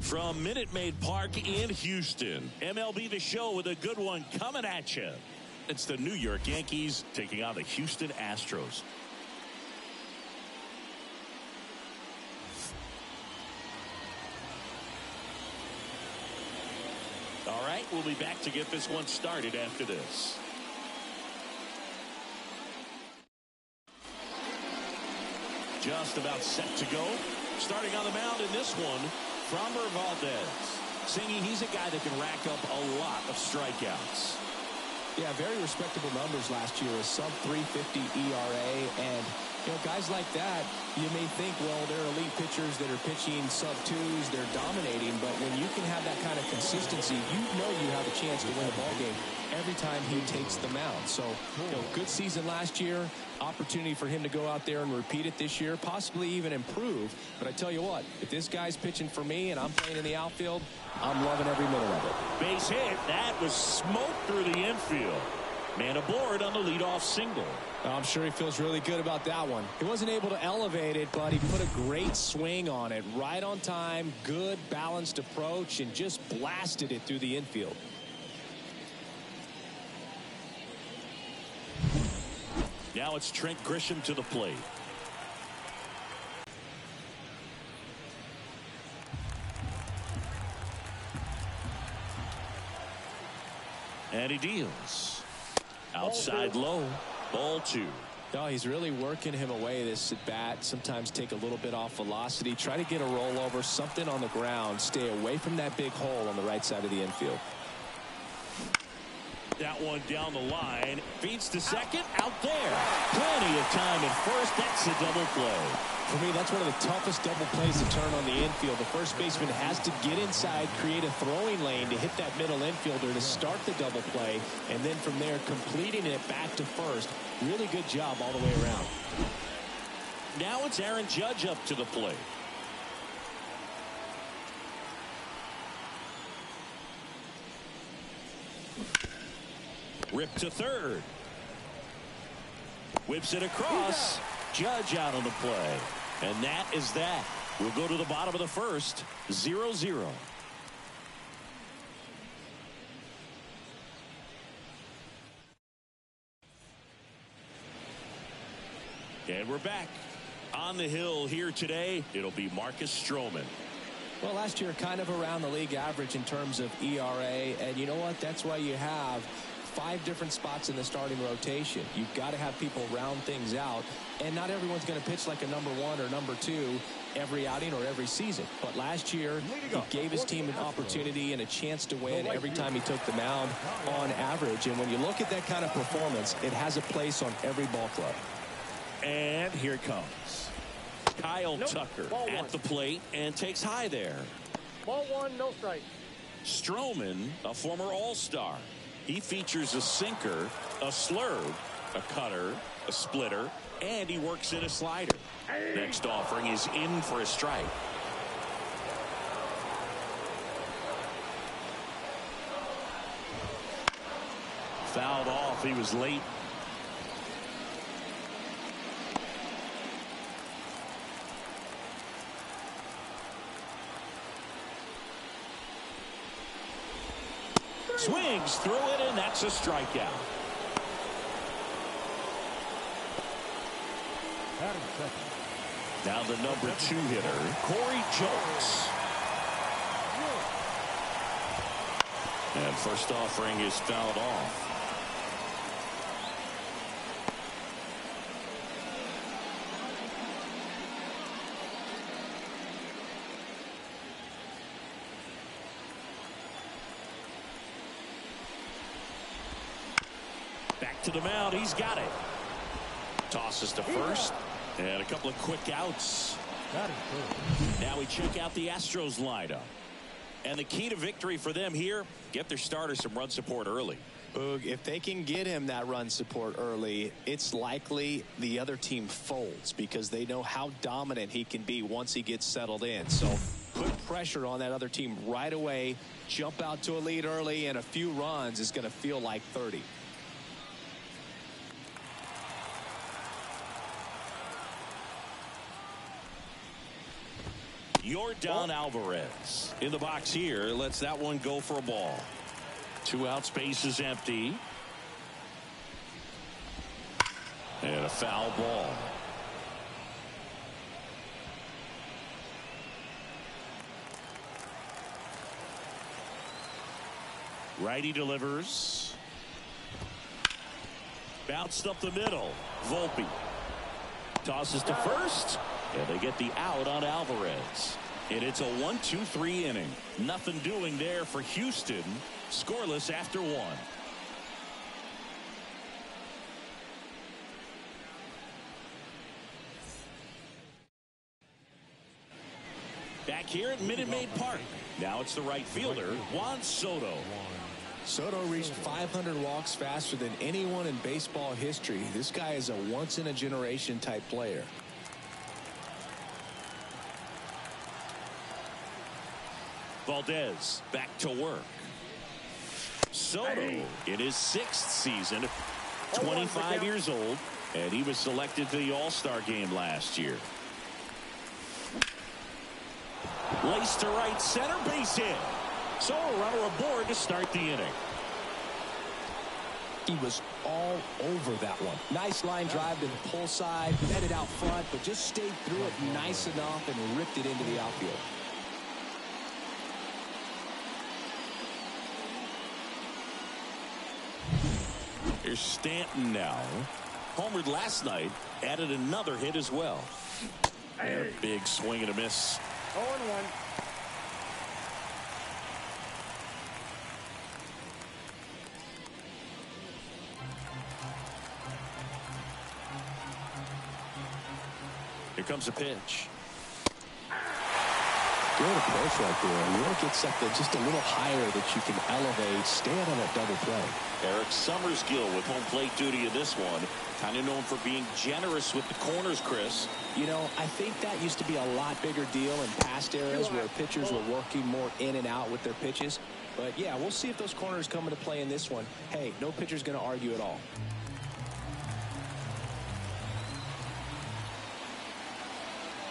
From Minute Maid Park in Houston, MLB The Show with a good one coming at you. It's the New York Yankees taking on the Houston Astros. All right, we'll be back to get this one started after this. Just about set to go. Starting on the mound in this one, Framber Valdez. Singing, he's a guy that can rack up a lot of strikeouts. Yeah, very respectable numbers last year, a sub-350 ERA, and you know, guys like that, you may think, well, they're elite pitchers that are pitching sub-2s, they're dominating, but when you can have that kind of consistency, you know you have a chance to win a ball game every time he takes the mound. So, you know, good season last year, opportunity for him to go out there and repeat it this year, possibly even improve. But I tell you what, if this guy's pitching for me and I'm playing in the outfield, I'm loving every minute of it. Base hit. That was smoke through the infield. Man aboard on the leadoff single. I'm sure he feels really good about that one. He wasn't able to elevate it, but he put a great swing on it. Right on time, good balanced approach, and just blasted it through the infield. Now it's Trent Grisham to the plate. And he deals. Outside low. Ball 2. Oh, he's really working him away this at bat. Sometimes take a little bit off velocity. Try to get a rollover, something on the ground. Stay away from that big hole on the right side of the infield. That one down the line. Feeds to second. Out there. Plenty of time at first. That's a double play. For me, that's one of the toughest double plays to turn on the infield. The first baseman has to get inside, create a throwing lane to hit that middle infielder to start the double play, and then from there completing it back to first. Really good job all the way around. Now it's Aaron Judge up to the plate. Rip to third. Whips it across. Judge out on the play. And that is that. We'll go to the bottom of the first. 0-0. And we're back. On the hill here today, it'll be Marcus Stroman. Well, last year kind of around the league average in terms of ERA. And you know what? That's why you have 5 different spots in the starting rotation. You've got to have people round things out, and not everyone's going to pitch like a number 1 or number 2 every outing or every season. But last year, he gave his team an opportunity and a chance to win every time he took the mound on average. And when you look at that kind of performance, it has a place on every ball club. And here it comes. Kyle Tucker at the plate and takes high there. Ball one, no strike. Stroman, a former All-Star. He features a sinker, a slurve, a cutter, a splitter, and he works in a slider. Next offering is in for a strike. Fouled off. He was late. Swings through it, and that's a strikeout. Now the number 2 hitter, Corey Jones. And first offering is fouled off. Back to the mound. He's got it. Tosses to first. And a couple of quick outs. Now we check out the Astros lineup. And the key to victory for them here, get their starter some run support early. Boog, if they can get him that run support early, it's likely the other team folds because they know how dominant he can be once he gets settled in. So put pressure on that other team right away. Jump out to a lead early, and a few runs is going to feel like 30. Yordan Alvarez in the box here. Lets that one go for a ball. 2 outs, base is empty. And a foul ball. Righty delivers. Bounced up the middle. Volpe tosses to first. And they get the out on Alvarez. And it's a 1-2-3 inning. Nothing doing there for Houston. Scoreless after 1. Back here at Minute Maid Park. Now it's the right fielder, Juan Soto. Soto reached 500 walks faster than anyone in baseball history. This guy is a once-in-a-generation type player. Valdez back to work. Soto in his 6th season, 25 years old, and he was selected to the All-Star game last year. Laced to right center, base hit. So a runner aboard to start the inning. He was all over that one. Nice line drive to the pull side, headed out front, but just stayed through it nice enough and ripped it into the outfield. Here's Stanton now. Homered last night, added another hit as well. And a big swing and a miss. 0-1. Here comes a pitch. Good approach right there. You want to get something just a little higher that you can elevate. Stand on that double play. Eric Summersgill with home plate duty in this one. Kind of known for being generous with the corners, Chris. You know, I think that used to be a lot bigger deal in past eras where pitchers were working more in and out with their pitches. But, yeah, we'll see if those corners come into play in this one. Hey, no pitcher's going to argue at all.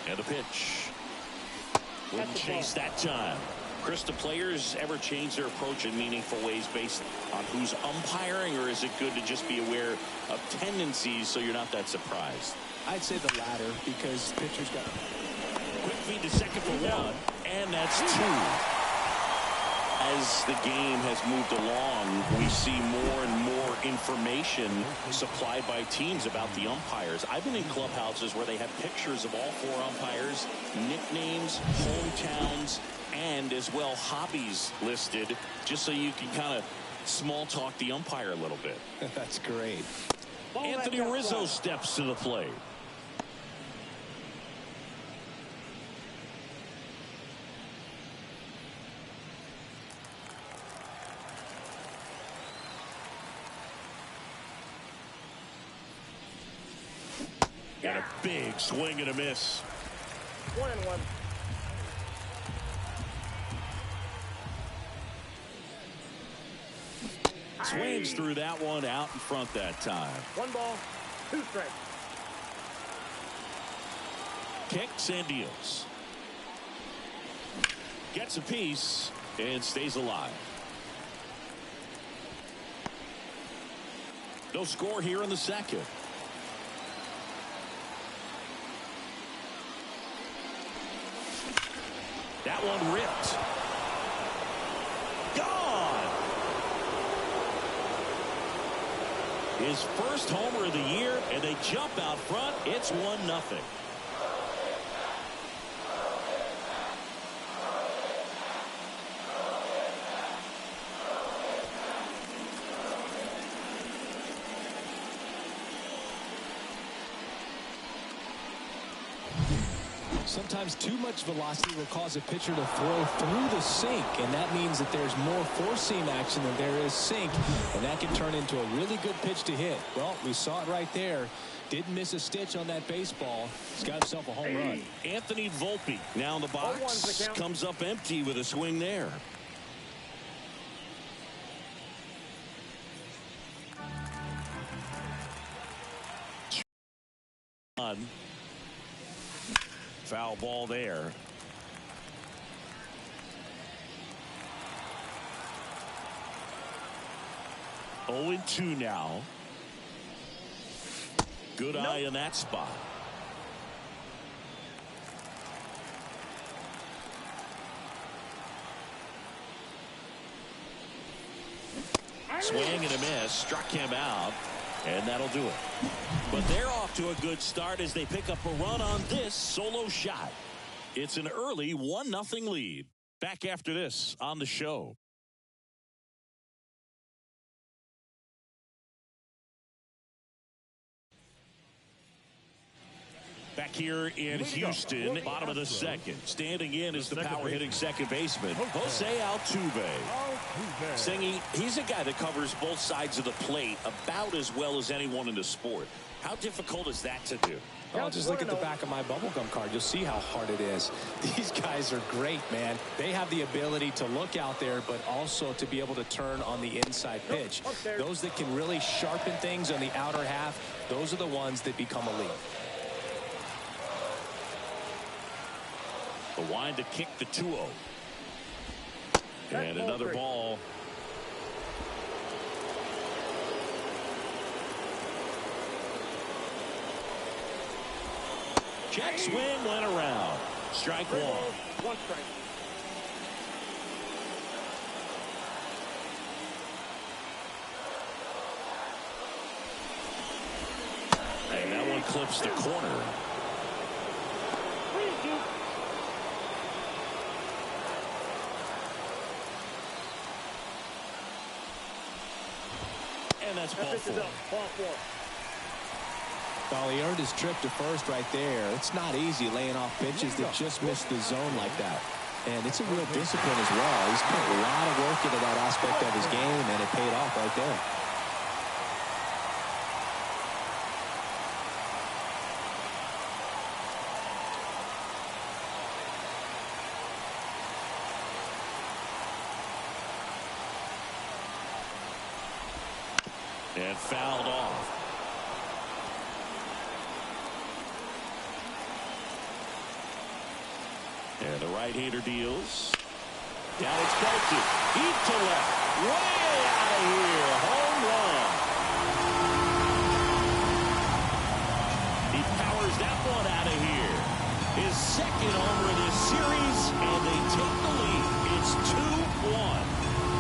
And the pitch. Wouldn't chase that time. Chris, do players ever change their approach in meaningful ways based on who's umpiring, or is it good to just be aware of tendencies so you're not that surprised? I'd say the latter because pitchers got quick feed to second for 1, and that's 2. As the game has moved along, we see more and more information supplied by teams about the umpires. I've been in clubhouses where they have pictures of all 4 umpires, nicknames, hometowns, and as well hobbies listed, just so you can kind of small talk the umpire a little bit. That's great. Anthony Rizzo steps to the plate. And a big swing and a miss. 1-1. Swings through that one out in front that time. 1 ball, 2 strikes. Kicks and deals. Gets a piece and stays alive. No score here in the second. That one ripped. Gone. His first homer of the year, and they jump out front. It's 1-0. Sometimes too much velocity will cause a pitcher to throw through the sink, and that means that there's more four-seam action than there is sink, and that can turn into a really good pitch to hit. Well, we saw it right there. Didn't miss a stitch on that baseball. He's got himself a home run. Anthony Volpe now in the box. Comes up empty with a swing there. Foul ball there. Oh, 0-2 now. Good eye in that spot. Swing and a miss. Struck him out. And that'll do it. But they're off to a good start as they pick up a run on this solo shot. It's an early 1-0 lead. Back after this on the show. Back here in Houston, bottom of the second. Standing in is the power hitting second baseman, Jose Altuve. Singy, he's a guy that covers both sides of the plate about as well as anyone in the sport. How difficult is that to do? Well, just look at the back of my bubblegum card. You'll see how hard it is. These guys are great, man. They have the ability to look out there, but also to be able to turn on the inside pitch. Those that can really sharpen things on the outer half, those are the ones that become elite. The wind to kick the 2-0. And another ball. Check swing went around. Strike 1. 1 strike. And that one clips the corner. And that's ball 4. Well, he earned his trip to first right there. It's not easy laying off pitches that just miss the zone like that. And it's a real discipline as well. He's put a lot of work into that aspect of his game, and it paid off right there. And fouled off. And the right-hander deals. Down it's belted. Deep to left. Way out of here. Home run. He powers that one out of here. His second homer in this series, and they take the lead. It's 2-1.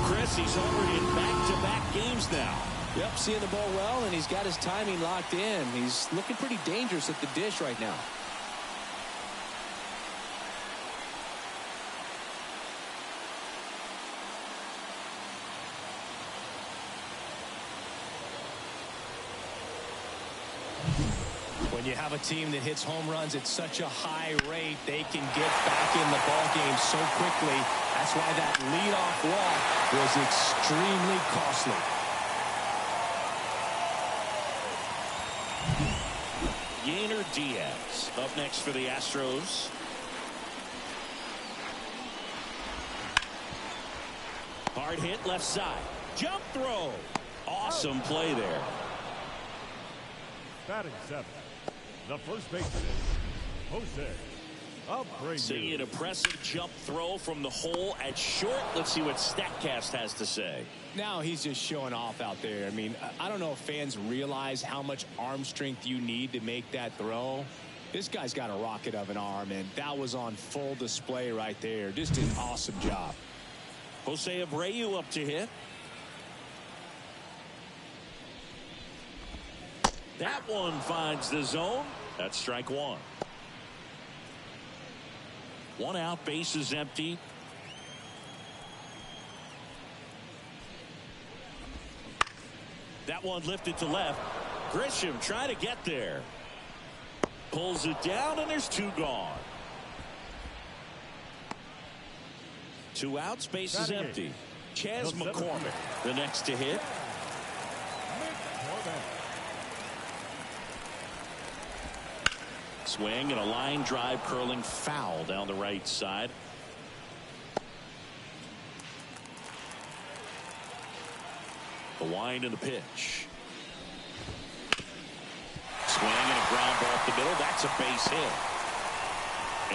Chris, he's homered in back-to-back games now. Yep, seeing the ball well, and he's got his timing locked in. He's looking pretty dangerous at the dish right now. When you have a team that hits home runs at such a high rate, they can get back in the ball game so quickly. That's why that leadoff walk was extremely costly. Yainer Diaz up next for the Astros. Hard hit left side. Jump throw. Awesome play there. Batting 7th, the first baseman, Jose Abreu. Seeing an impressive jump throw from the hole at short. Let's see what StatCast has to say. Now he's just showing off out there. I mean, I don't know if fans realize how much arm strength you need to make that throw. This guy's got a rocket of an arm, and that was on full display right there. Just an awesome job. Jose Abreu up to hit. That one finds the zone. That's strike one. One out, bases empty. That one lifted to left. Grisham trying to get there. Pulls it down, and there's two gone. Two outs, bases empty. Chas McCormick, the next to hit. Swing and a line drive curling foul down the right side. The wind and the pitch. Swing and a ground ball up the middle. That's a base hit.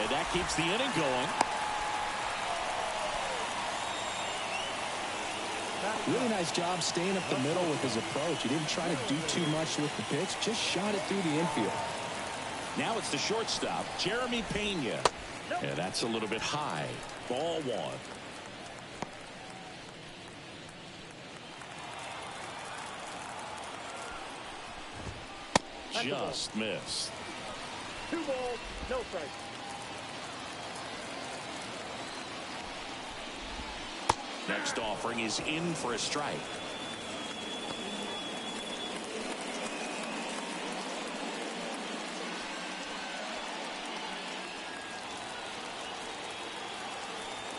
And that keeps the inning going. Really nice job staying up the middle with his approach. He didn't try to do too much with the pitch. Just shot it through the infield. Now it's the shortstop, Jeremy Pena. Yeah, that's a little bit high. Ball one. Just missed. 2 balls, no strikes. Next offering is in for a strike.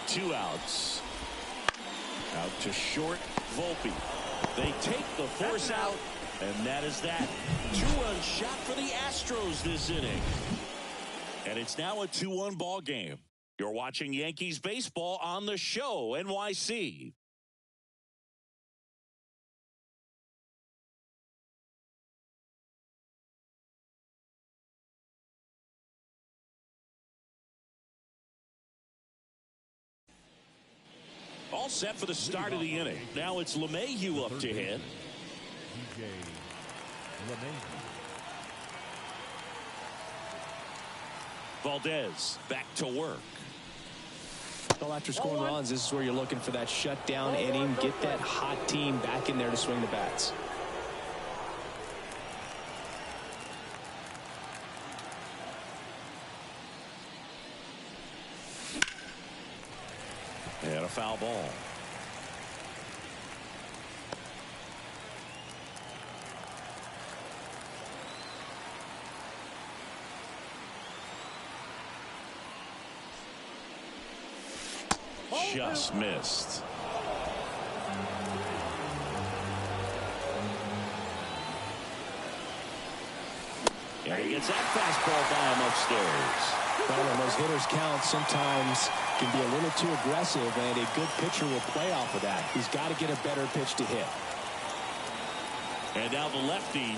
Two outs. Out to short, Volpe. They take the force out, and that is that. 2-run shot for the Astros this inning. And it's now a 2-1 ball game. You're watching Yankees baseball on the show, NYC. All set for the start of the inning. Now it's LeMahieu up to hit. Valdez back to work. Well, after scoring runs, this is where you're looking for that shutdown inning. Get that hot team back in there to swing the bats. And a foul ball. Just missed. And he gets that fastball by him upstairs. Well, when those hitters count, sometimes can be a little too aggressive, and a good pitcher will play off of that. He's got to get a better pitch to hit. And now the lefty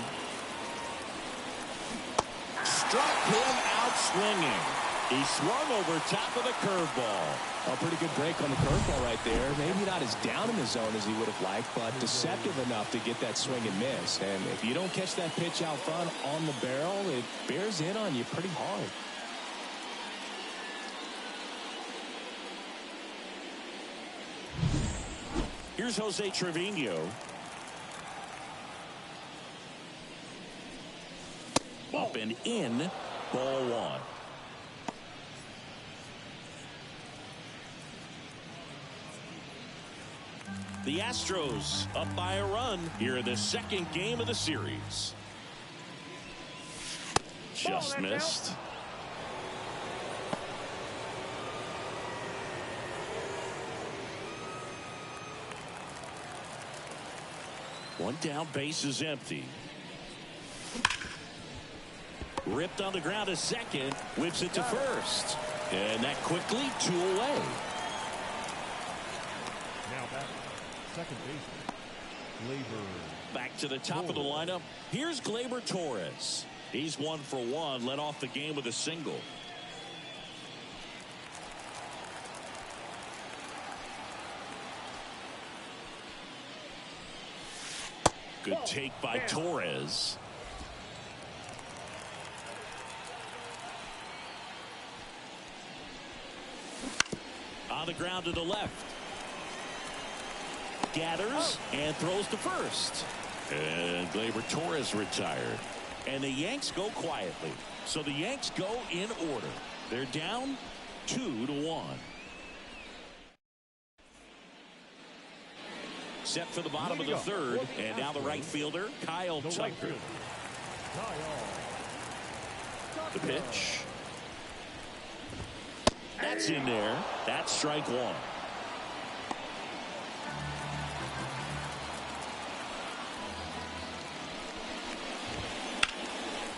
struck him out swinging. He swung over top of the curveball. A pretty good break on the curveball right there. Maybe not as down in the zone as he would have liked, but deceptive enough to get that swing and miss. And if you don't catch that pitch out front on the barrel, it bears in on you pretty hard. Here's Jose Trevino. Up and in, ball one. The Astros up by a run here in the second game of the series. Just missed. One down, base is empty. Ripped on the ground to second. Whips it to first. And that quickly 2 away. Now back, second baseman, Gleyber. Back to the top of the lineup. Here's Gleyber Torres. He's 1 for 1. Led off the game with a single. Good take by Torres. On the ground to the left. Gathers and throws to first. And Gleyber Torres retired. And the Yanks go quietly. So the Yanks go in order. They're down 2-1. Set for the bottom of the third. And now the right fielder, Kyle Tucker. The pitch. That's in there. That's strike 1.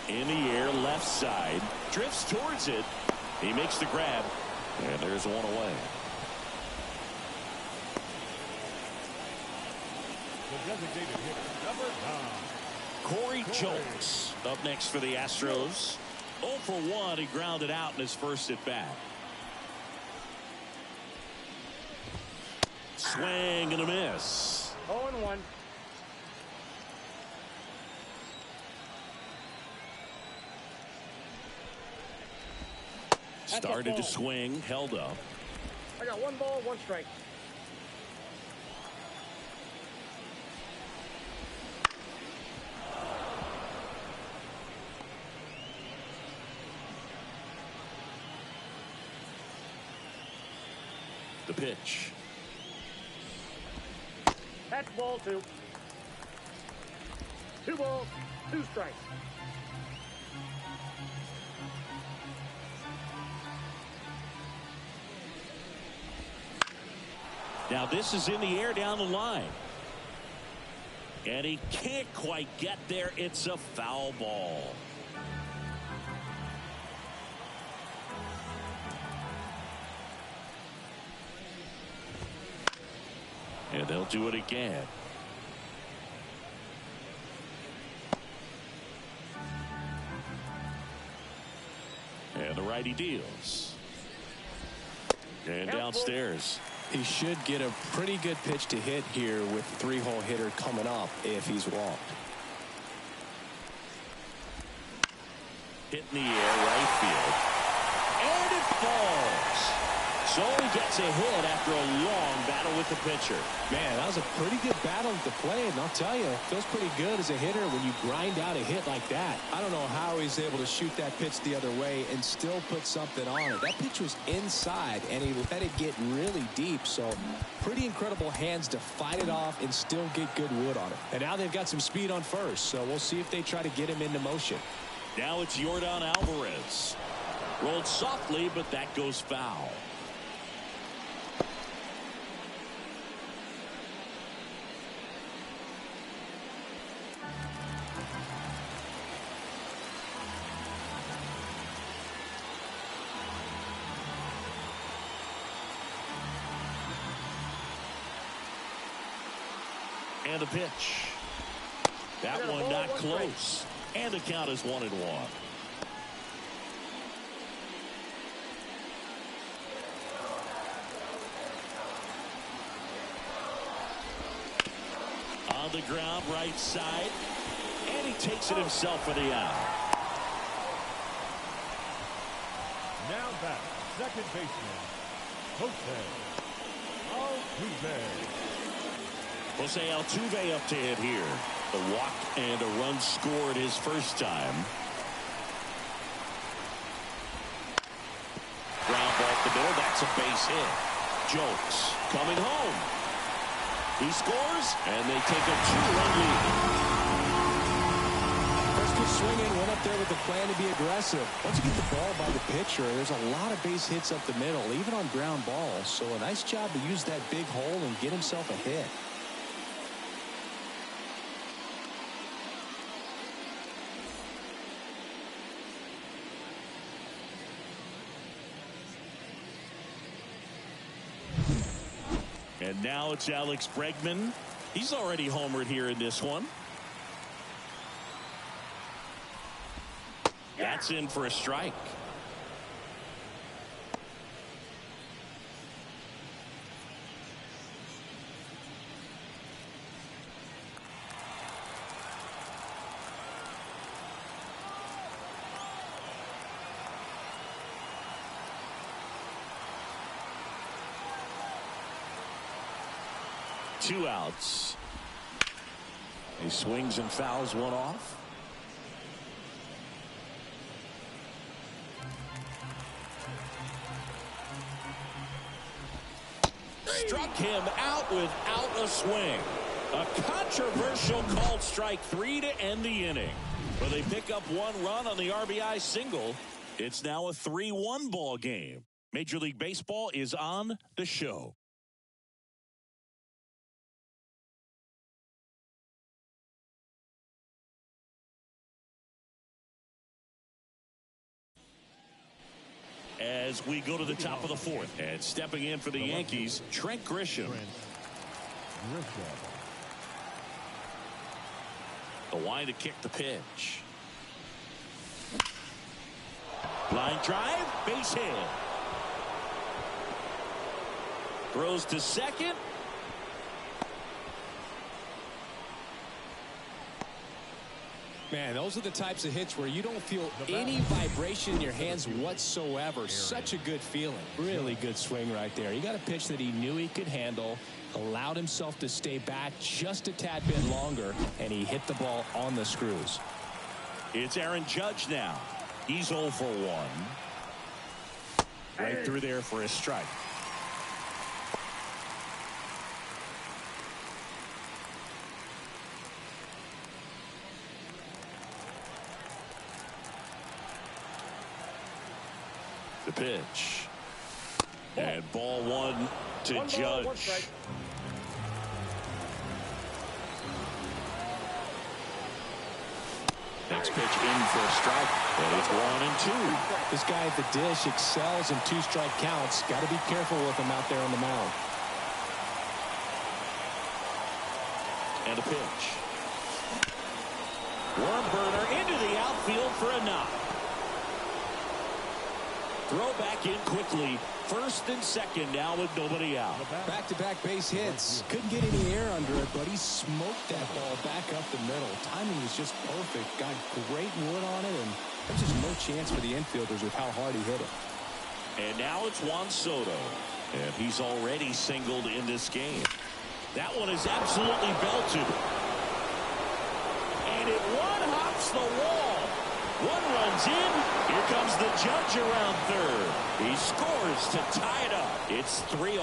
In the air, left side. Drifts towards it. He makes the grab. And there's 1 away. The designated hitter, number 9. Corey Jolks up next for the Astros. 0 for 1. He grounded out in his first at bat. Swing and a miss. 0-1. Started to swing, held up. I got 1 ball, 1 strike. The pitch. That's ball 2. 2 balls, 2 strikes. Now this is in the air down the line. And he can't quite get there. It's a foul ball. And they'll do it again. And the righty deals. And downstairs. He should get a pretty good pitch to hit here with 3-hole hitter coming up if he's walked. Hit in the air, right field. And it falls. So he gets a hit after a long battle with the pitcher. Man, that was a pretty good battle at the plate, and I'll tell you, it feels pretty good as a hitter when you grind out a hit like that. I don't know how he's able to shoot that pitch the other way and still put something on it. That pitch was inside, and he let it get really deep, so pretty incredible hands to fight it off and still get good wood on it. And now they've got some speed on first, so we'll see if they try to get him into motion. Now it's Yordan Alvarez. Rolled softly, but that goes foul. And the pitch. That one not close. And the count is 1-1. On the ground, right side. And he takes it himself for the out. Now back, second baseman, Jose Altuve. Jose Altuve up to hit here. A walk and a run scored his first time. Ground ball to the middle. That's a base hit. Jokes coming home. He scores, and they take a 2-run lead. First pitch swinging, went up there with the plan to be aggressive. Once you get the ball by the pitcher, there's a lot of base hits up the middle, even on ground balls. So a nice job to use that big hole and get himself a hit. And now it's Alex Bregman. He's already homered here in this one. That's in for a strike. Two outs. He swings and fouls one off. Struck him out without a swing. A controversial called strike 3 to end the inning. Where they pick up one run on the RBI single. It's now a 3-1 ball game. Major League Baseball is on the show. As we go to the top of the fourth. And stepping in for the Yankees, Trent Grisham. The line to kick the pitch. Line drive, base hit. Throws to second. Man, those are the types of hits where you don't feel any vibration in your hands whatsoever. Such a good feeling. Really good swing right there. He got a pitch that he knew he could handle, allowed himself to stay back just a tad bit longer, and he hit the ball on the screws. It's Aaron Judge now. He's 0 for 1. Right through there for a strike. The pitch. And ball one to Judge. Next pitch in for a strike. And it's 1-2. This guy at the dish excels in 2-strike counts. Got to be careful with him out there on the mound. And a pitch. Worm burner into the outfield for a knock. Throw back in quickly. First and second now with nobody out. Back-to-back base hits. Couldn't get any air under it, but he smoked that ball back up the middle. Timing was just perfect. Got great wood on it, and there's just no chance for the infielders with how hard he hit it. And now it's Juan Soto. And he's already singled in this game. That one is absolutely belted. And it one-hops the wall. One runs in. Here comes the Judge around third. He scores to tie it up. It's 3-3.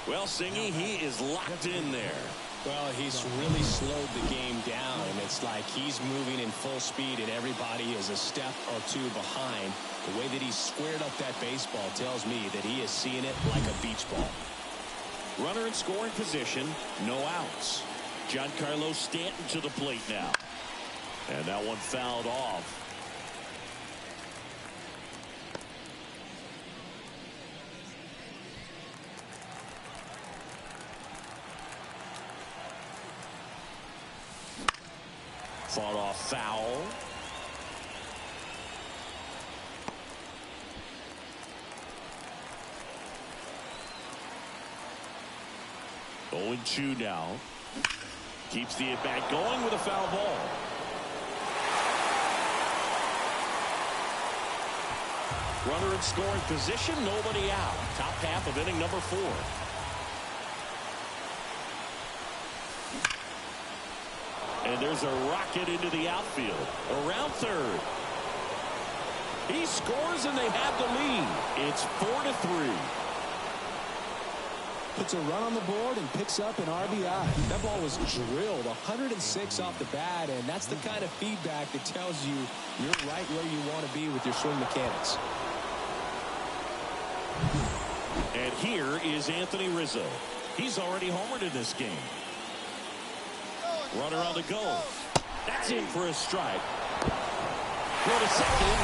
Well, Singy, he is locked in there. Well, he's really slowed the game down. It's like he's moving in full speed and everybody is a step or two behind. The way that he squared up that baseball tells me that he is seeing it like a beach ball. Runner in scoring position, no outs. Giancarlo Stanton to the plate now. And that one fouled off. Fought off foul. Oh, 0-2 now. Keeps the at-bat going with a foul ball. Runner in scoring position, nobody out. Top half of inning number 4. And there's a rocket into the outfield. Around third. He scores and they have the lead. It's 4-3. Puts a run on the board and picks up an RBI. That ball was drilled 106 off the bat, and that's the kind of feedback that tells you you're right where you want to be with your swing mechanics. And here is Anthony Rizzo. He's already homered in this game. Runner on the go. That's in for a strike. Throw to second.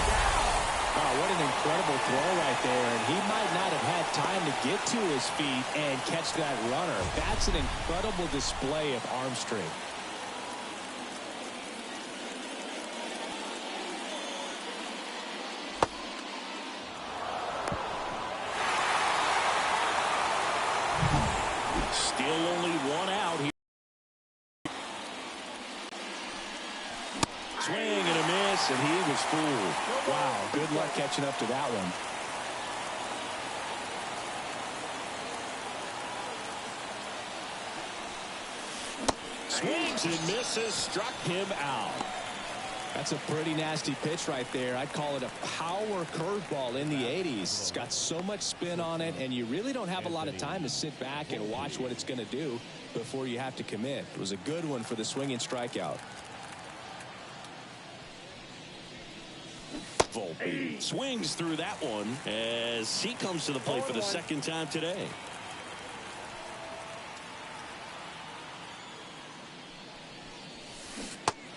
Oh, what an incredible throw right there. And he might not have had time to get to his feet and catch that runner. That's an incredible display of arm strength. Still only one out here. Swing and a miss, and he was fooled. Wow, good luck catching up to that one. Swings and misses, struck him out. That's a pretty nasty pitch right there. I'd call it a power curveball in the 80s. It's got so much spin on it, and you really don't have a lot of time to sit back and watch what it's going to do before you have to commit. It was a good one for the swinging strikeout. Volpe swings through that one as he comes to the plate for the second time today.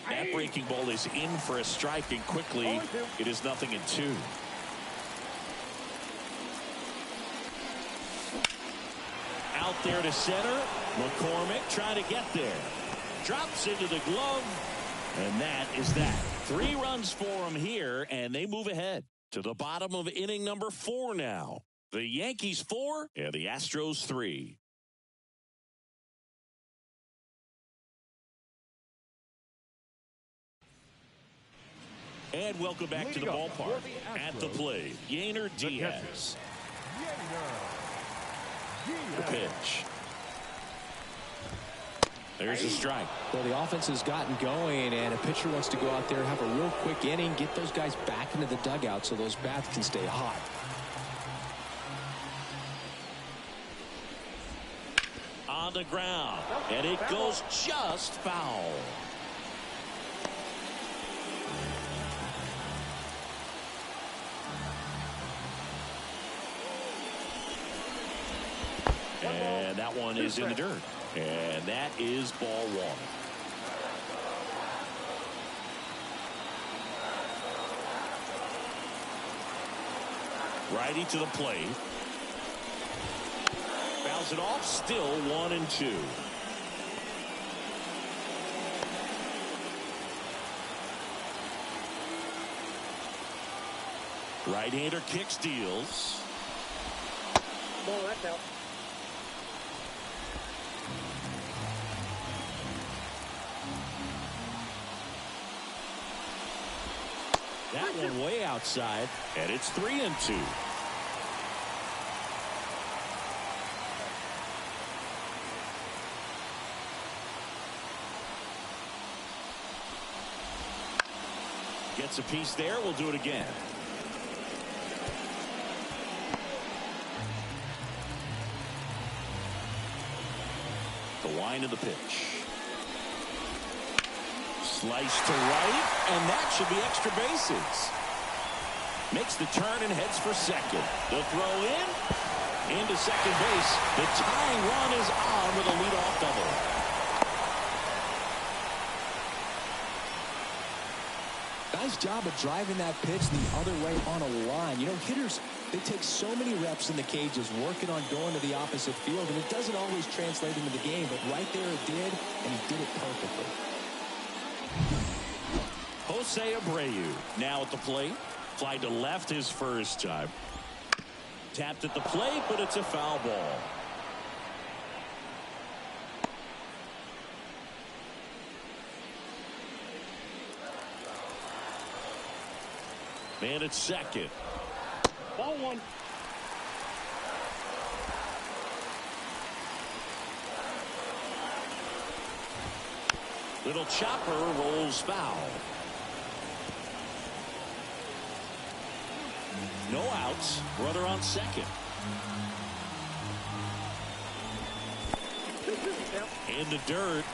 That breaking ball is in for a strike, and quickly it is 0-2. Out there to center. McCormick trying to get there. Drops into the glove. And that is that. 3 runs for him here, and they move ahead to the bottom of inning number 4 now. The Yankees 4 and the Astros 3. And welcome back to the ballpark. At the plate, Yainer Diaz. The pitch. There's a strike. Well, the offense has gotten going, and a pitcher wants to go out there, have a real quick inning, get those guys back into the dugout so those bats can stay hot. On the ground, and it goes just foul. And that one is in the dirt. And that is ball 1. Righty to the plate. Fouls it off. Still 1-2. Right-hander kicks, deals. Ball, that's out. That one way outside, and it's 3-2. Gets a piece there. We'll do it again. The wind of the pitch. Slice to right, and that should be extra bases. Makes the turn and heads for second. The throw into second base. The tying run is on with a leadoff double. Nice job of driving that pitch the other way on a line. You know, hitters, they take so many reps in the cages working on going to the opposite field, and it doesn't always translate into the game, but right there it did, and he did it perfectly. Jose Abreu now at the plate. Fly to left his first time. Tapped at the plate, but it's a foul ball. Man at second. Ball 1. Little chopper rolls foul. No outs. Runner on second. In the dirt.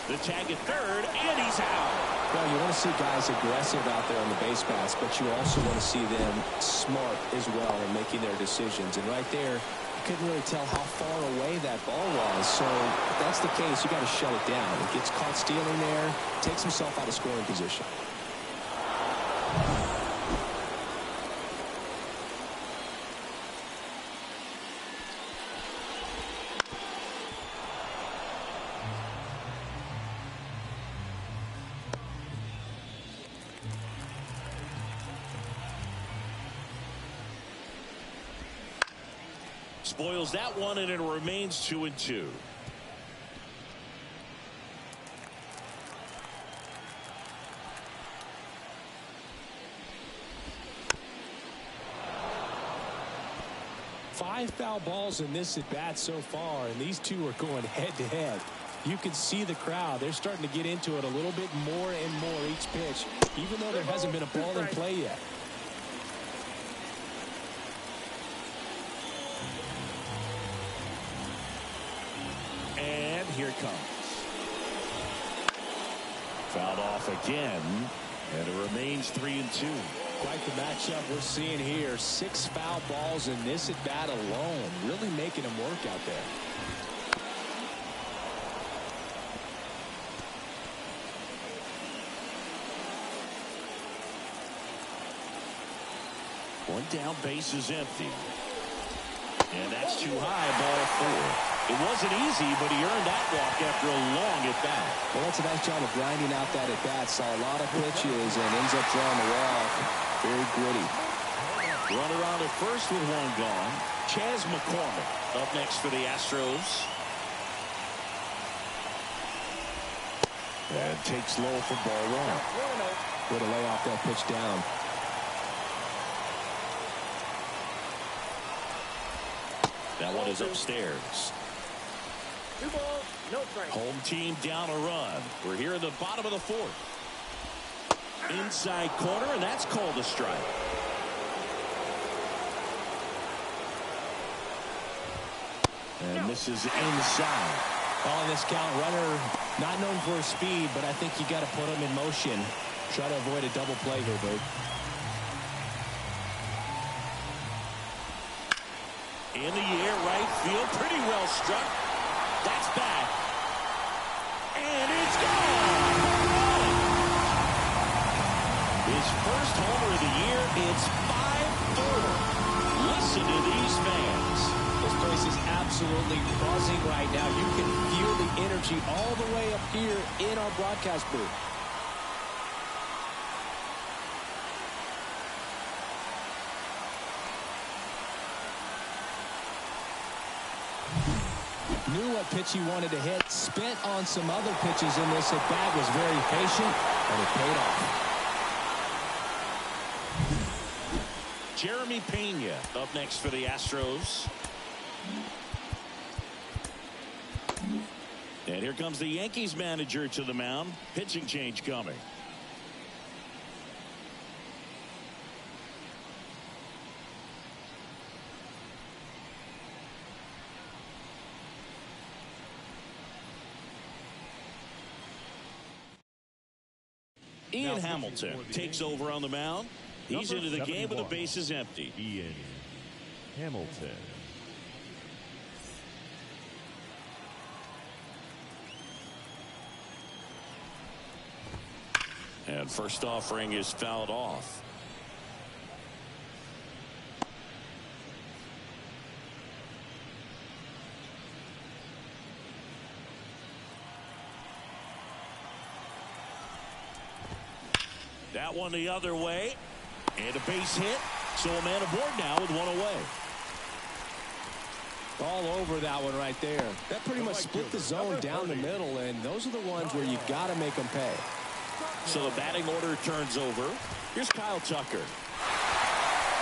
The tag at third, and he's out. Well, you want to see guys aggressive out there on the base paths, but you also want to see them smart as well in making their decisions. And right there, you couldn't really tell how far away that ball was. So if that's the case, you got to shut it down. It gets caught stealing there, takes himself out of scoring position. Spoils that one, and it remains 2-2. Five foul balls in this at bat so far, and these two are going head to head. You can see the crowd. They're starting to get into it a little bit more and more each pitch, even though there hasn't been a ball in play yet. And here it comes. Fouled off again, and it remains 3-2. Quite the matchup we're seeing here. 6 foul balls in this at bat alone, really making them work out there. One down, base is empty. And that's too high, ball 4. It wasn't easy, but he earned that walk after a long at-bat. Well, that's a nice job of grinding out that at-bat. Saw a lot of pitches and ends up drawing the walk. Very gritty. Runner on at first with one gone. Chas McCormick up next for the Astros. And takes low for ball 1. Way to lay off that pitch down. That one is upstairs. 2 balls, no strikes. Home team down a run. We're here in the bottom of the 4th. Inside corner, and that's called a strike. And this is inside. On this count, runner not known for his speed, but I think you got to put him in motion. Try to avoid a double play here, Bert. In the air, right field, pretty well struck. That's back. And it's gone. His first homer of the year. It's 5-4. Listen to these fans. This place is absolutely buzzing right now. You can feel the energy all the way up here in our broadcast booth. Knew what pitch he wanted to hit. Spent on some other pitches in this at bat. Was very patient, and it paid off. Jeremy Pena up next for the Astros. And here comes the Yankees manager to the mound. Pitching change coming. Ian Hamilton takes over on the mound. He's into the game with the bases empty. Ian Hamilton. And first offering is fouled off. That one the other way. And a base hit. So a man aboard now with one away. All over that one right there. That pretty much split the zone down the middle, and those are the ones where you got to make them pay. So the batting order turns over. Here's Kyle Tucker.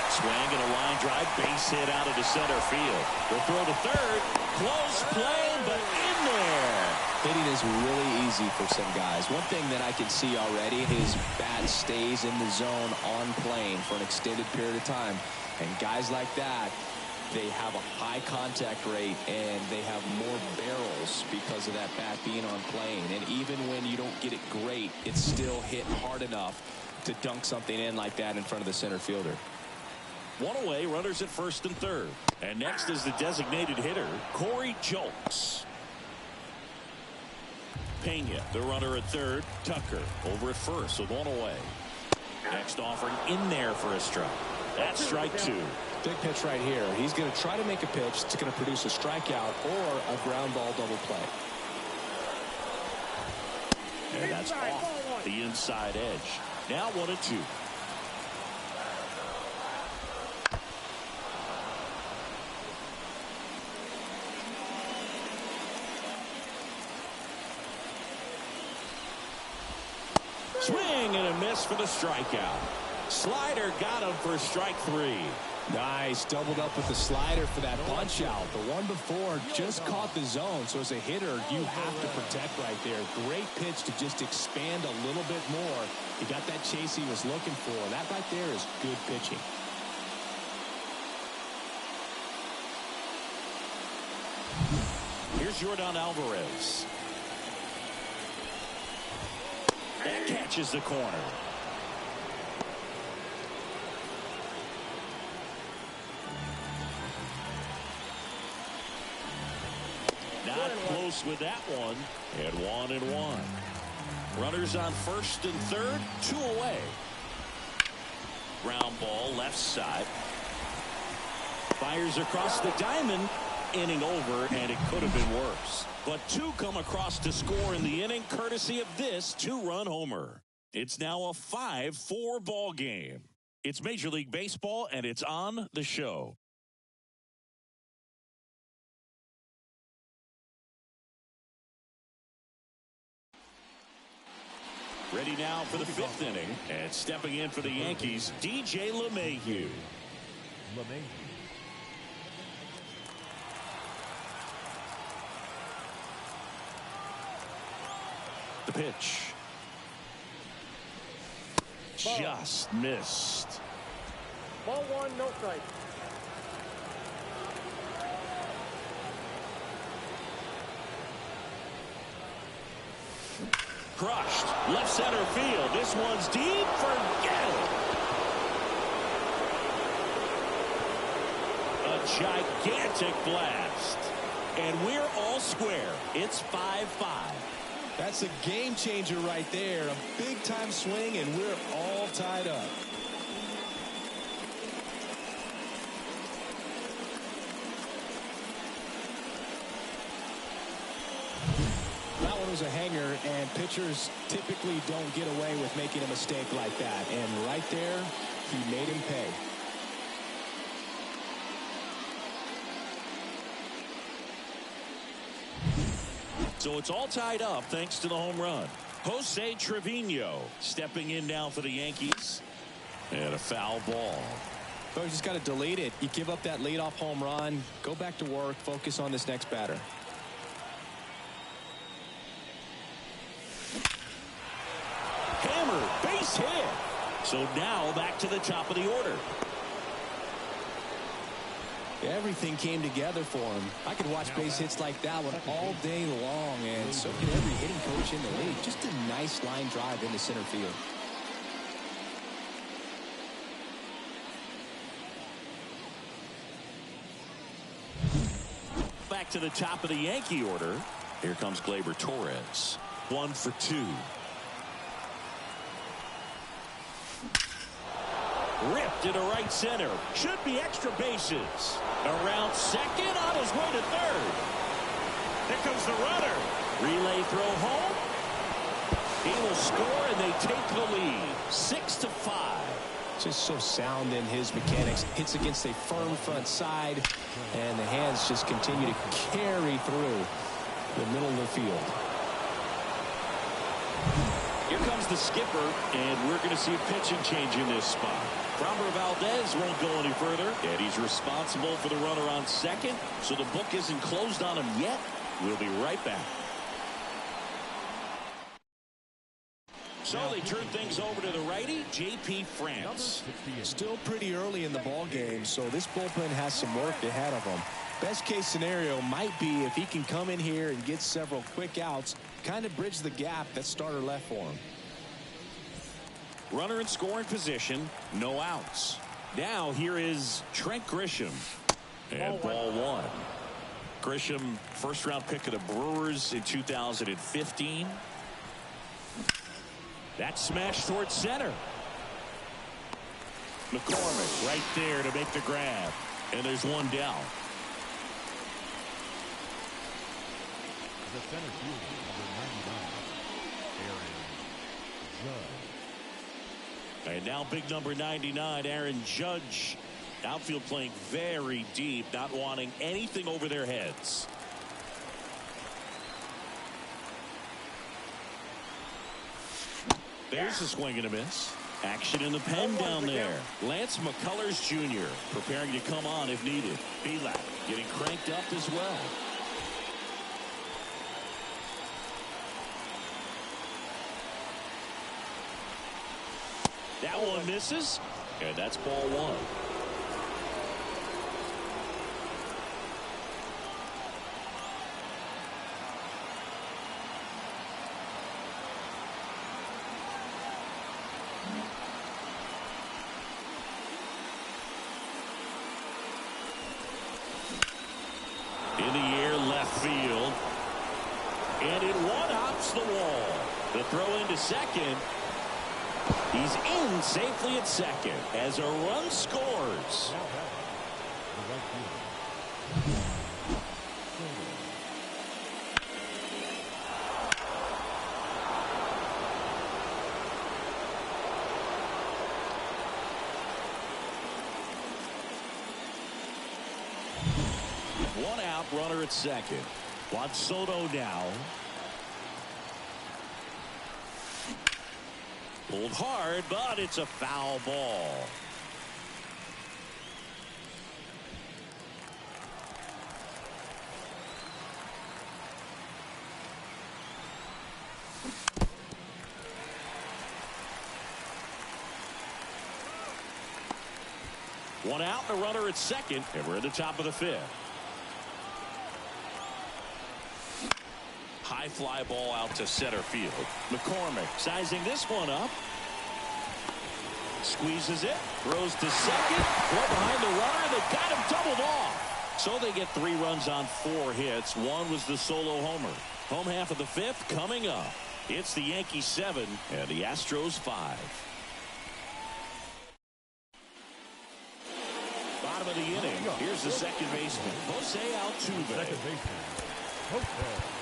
Swing and a line drive. Base hit out into center field. They'll throw to third. Close play, but in there. Hitting is really easy for some guys. One thing that I can see already, his bat stays in the zone on plane for an extended period of time. And guys like that, they have a high contact rate and they have more barrels because of that bat being on plane. And even when you don't get it great, it's still hit hard enough to dunk something in like that in front of the center fielder. One away, runners at first and third. And next is the designated hitter, Corey Julks. Pena, the runner at third. Tucker over at first with one away. Next offering in there for a strike. That's strike 2. Big pitch right here. He's going to try to make a pitch that's going to produce a strikeout or a ground ball double play. And that's off the inside edge. Now 1-2. Swing and a miss for the strikeout. Slider got him for strike 3. Nice. Doubled up with the slider for that punch out. The one before just caught the zone. So as a hitter, you have to protect right there. Great pitch to just expand a little bit more. He got that chase he was looking for. That right there is good pitching. Here's Jordan Alvarez. That catches the corner. Not close with that one. And 1-1. Runners on first and third, 2 away. Ground ball left side. Fires across the diamond. Inning over, and it could have been worse. But 2 come across to score in the inning, courtesy of this 2-run homer. It's now a 5-4 ball game. It's Major League Baseball, and it's on the show. Ready now for the 5th inning, and stepping in for the Yankees, DJ LeMahieu. The pitch. Just missed. Ball 1, no strike. Crushed. Left center field. This one's deep. Forget it. A gigantic blast. And we're all square. It's 5-5. That's a game changer right there. A big time swing, and we're all tied up. That one was a hanger, and pitchers typically don't get away with making a mistake like that. And right there, he made him pay. So it's all tied up thanks to the home run. Jose Trevino stepping in now for the Yankees. And a foul ball. So you just got to delete it. You give up that leadoff home run. Go back to work. Focus on this next batter. Hammer, base hit. So now back to the top of the order. Everything came together for him. I could watch base hits like that one all day long, and so could every hitting coach in the league. Just a nice line drive into center field. Back to the top of the Yankee order. Here comes Gleyber Torres. 1 for 2. Ripped into right center. Should be extra bases. Around second, on his way to third. There comes the runner. Relay throw home. He will score, and they take the lead. 6-5. Just so sound in his mechanics. Hits against a firm front side, and the hands just continue to carry through the middle of the field. Here comes the skipper, and we're going to see a pitching change in this spot. Framber Valdez won't go any further, and he's responsible for the runner on second, so the book isn't closed on him yet. We'll be right back. So they turn things over to the righty, J.P. France. Still pretty early in the ball game, so this bullpen has some work ahead of them. Best case scenario might be if he can come in here and get several quick outs, kind of bridge the gap that starter left for him. Runner in scoring position, no outs. Now here is Trent Grisham. And ball 1. Grisham, first round pick of the Brewers in 2015. That smash towards center. McCormick right there to make the grab. And there's one down. The center fielder, number 99, Aaron Judge. And now big number 99, Aaron Judge. Outfield playing very deep, not wanting anything over their heads. There's a swing and a miss. Action in the pen down there. Lance McCullers Jr. preparing to come on if needed. Belak getting cranked up as well. That one misses, and that's ball one. In the air, left field. And it one-hops the wall. The throw into second. He's in safely at second as a run scores. One out, runner at second. Juan Soto now. Pulled hard, but it's a foul ball. One out, a runner at second, and we're at the top of the fifth. High fly ball out to center field. McCormick sizing this one up. Squeezes it. Throws to second. Well behind the runner. They got him doubled off. So they get 3 runs on 4 hits. One was the solo homer. Home half of the fifth coming up. It's the Yankees 7 and the Astros 5. Bottom of the inning. Here's the second baseman, Jose Altuve. Second baseman, Jose.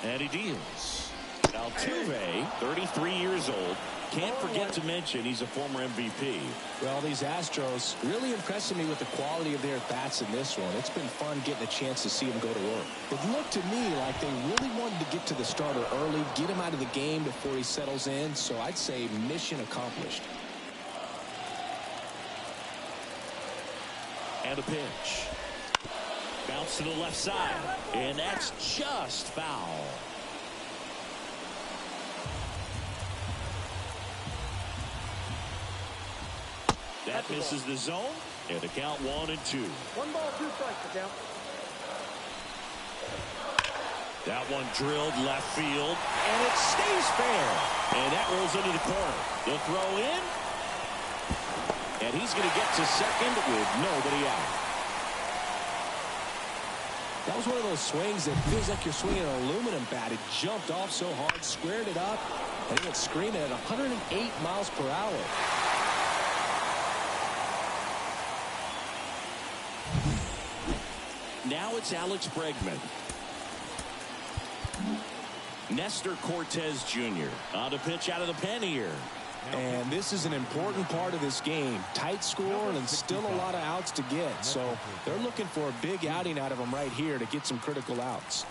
And he deals. Altuve, 33 years old. Can't forget to mention he's a former MVP. Well, these Astros really impressing me with the quality of their at-bats in this one. It's been fun getting a chance to see them go to work. It looked to me like they really wanted to get to the starter early, get him out of the game before he settles in. So I'd say mission accomplished. And a pitch. Bounce to the left side. And that's just foul. That misses the zone. And the count 1-2. 1 ball, 2 strikes to count. That one drilled left field. And it stays fair. And that rolls into the corner. The throw in. And he's going to get to second with nobody out. That was one of those swings that feels like you're swinging an aluminum bat. It jumped off so hard, squared it up, and he went screaming at 108 miles per hour. Now it's Alex Bregman. Nestor Cortez Jr. on to pitch out of the pen here. And this is an important part of this game. Tight score and still a lot of outs to get. So they're looking for a big outing out of him right here to get some critical outs.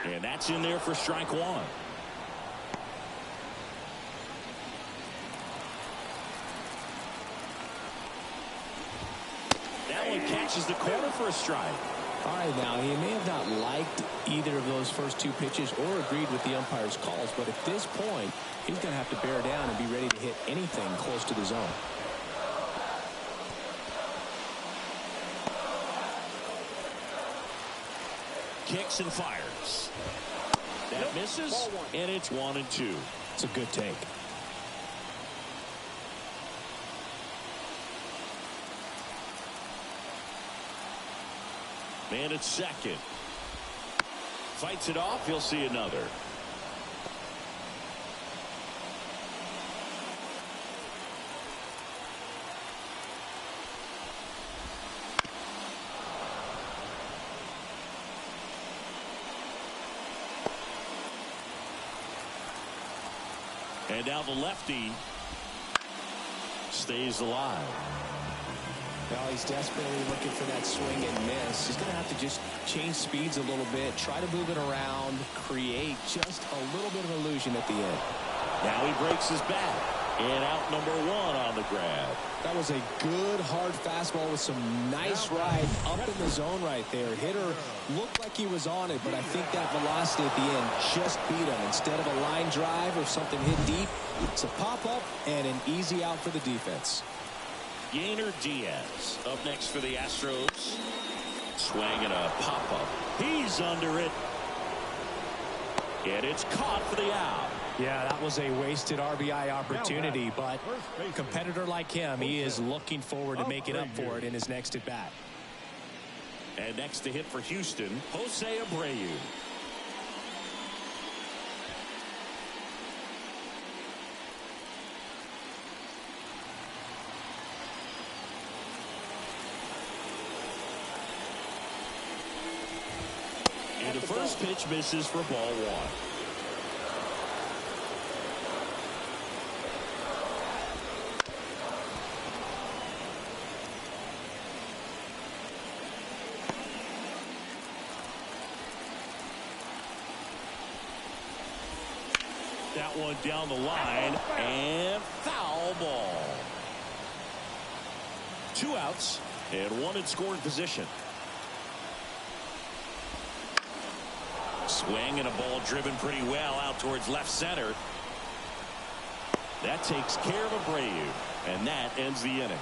And that's in there for strike 1. That one catches the corner for a strike. All right, now, he may have not liked either of those first 2 pitches or agreed with the umpire's calls, but at this point, he's going to have to bear down and be ready to hit anything close to the zone. Kicks and fires. That misses, and it's 1-2. It's a good take. Man at second. Fights it off. He'll see another. And now the lefty stays alive. Well, he's desperately looking for that swing and miss. He's going to have to just change speeds a little bit, try to move it around, create just a little bit of illusion at the end. Now he breaks his bat. And out number 1 on the grab. That was a good, hard fastball with some nice ride up in the zone right there. Hitter looked like he was on it, but I think that velocity at the end just beat him. Instead of a line drive or something hit deep, it's a pop-up and an easy out for the defense. Yainer Diaz up next for the Astros. Swing and a pop-up. He's under it. And it's caught for the out. Yeah, that was a wasted RBI opportunity, but a competitor like him, he is looking forward to making up for it in his next at-bat. And next to hit for Houston, Jose Abreu. And the first pitch misses for ball 1. That one down the line and foul ball. 2 outs and 1 in scoring position. Swing and a ball driven pretty well out towards left center. That takes care of Abreu, and that ends the inning.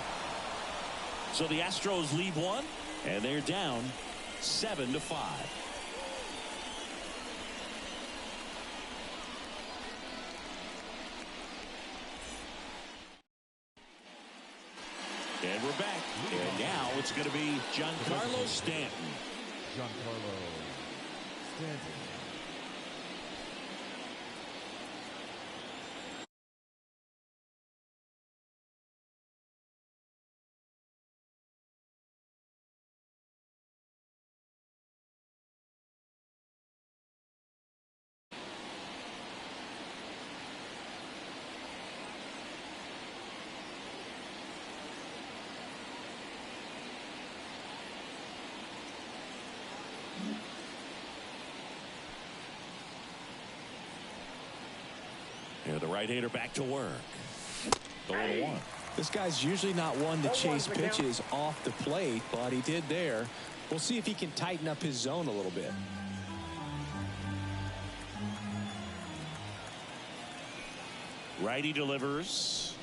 So the Astros lead 1, and they're down 7-5. And we're back. And now it's going to be Giancarlo Stanton. Giancarlo Stanton. And the right-hander back to work. The 1-1. This guy's usually not one to chase pitches off the plate, but he did there. We'll see if he can tighten up his zone a little bit. Righty delivers.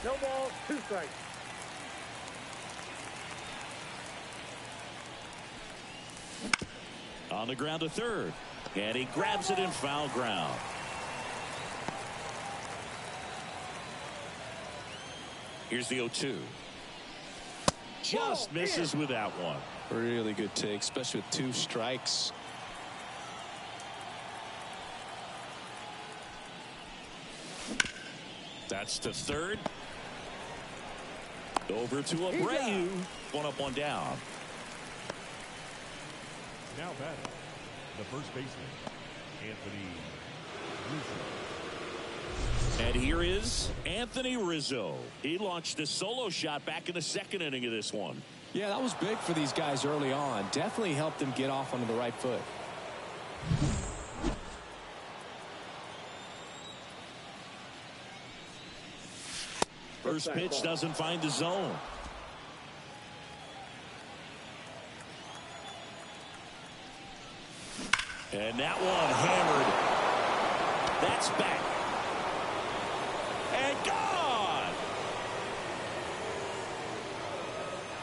No ball, 2 strikes. On the ground to third. And he grabs it in foul ground. Here's the 0-2. Just misses with that one. Really good take, especially with 2 strikes. That's to third. Over to Abreu. 1 up, 1 down. Now batting, the first baseman, Anthony Rizzo. And here is Anthony Rizzo. He launched a solo shot back in the 2nd inning of this one. Yeah, that was big for these guys early on. Definitely helped them get off onto the right foot. First pitch doesn't find the zone. And that one hammered. That's back. And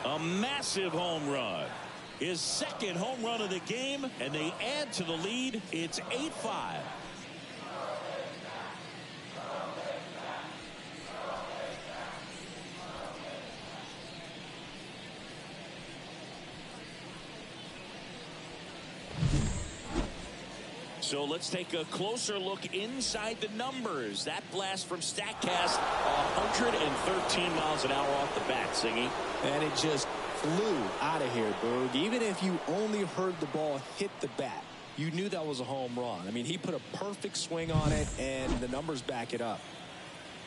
gone. A massive home run. His 2nd home run of the game, and they add to the lead. It's 8-5. So let's take a closer look inside the numbers. That blast from StatCast, 113 miles an hour off the bat, Singy. And it just flew out of here, Boog. Even if you only heard the ball hit the bat, you knew that was a home run. I mean, he put a perfect swing on it, and the numbers back it up.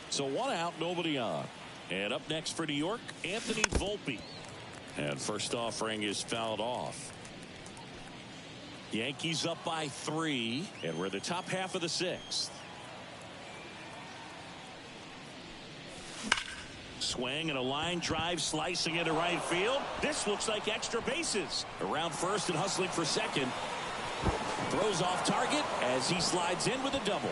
So 1 out, nobody on. And up next for New York, Anthony Volpe. And first offering is fouled off. Yankees up by 3, and we're in the top half of the 6th. Swing and a line drive slicing into right field. This looks like extra bases. Around first and hustling for second. Throws off target as he slides in with a double.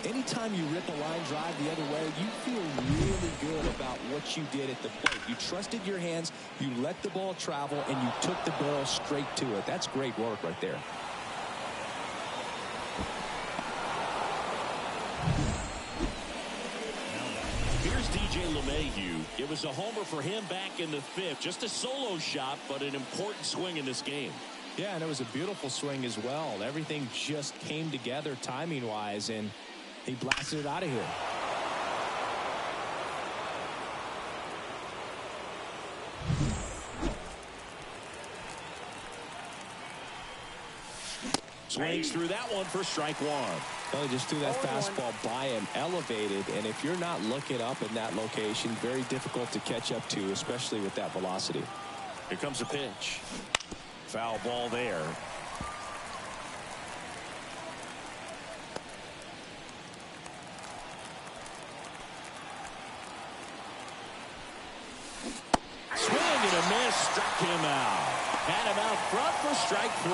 Anytime you rip a line drive the other way, you feel really good about what you did at the plate. You trusted your hands, you let the ball travel, and you took the barrel straight to it. That's great work right there. Here's DJ LeMahieu. It was a homer for him back in the 5th. Just a solo shot, but an important swing in this game. Yeah, and it was a beautiful swing as well. Everything just came together timing-wise, and he blasted it out of here. Swings through that one for strike 1. Well, he just threw that fastball by him, elevated, and if you're not looking up in that location, very difficult to catch up to, especially with that velocity. Here comes a pitch. Foul ball there. Swing and a miss, struck him out. Had him out front for strike 3.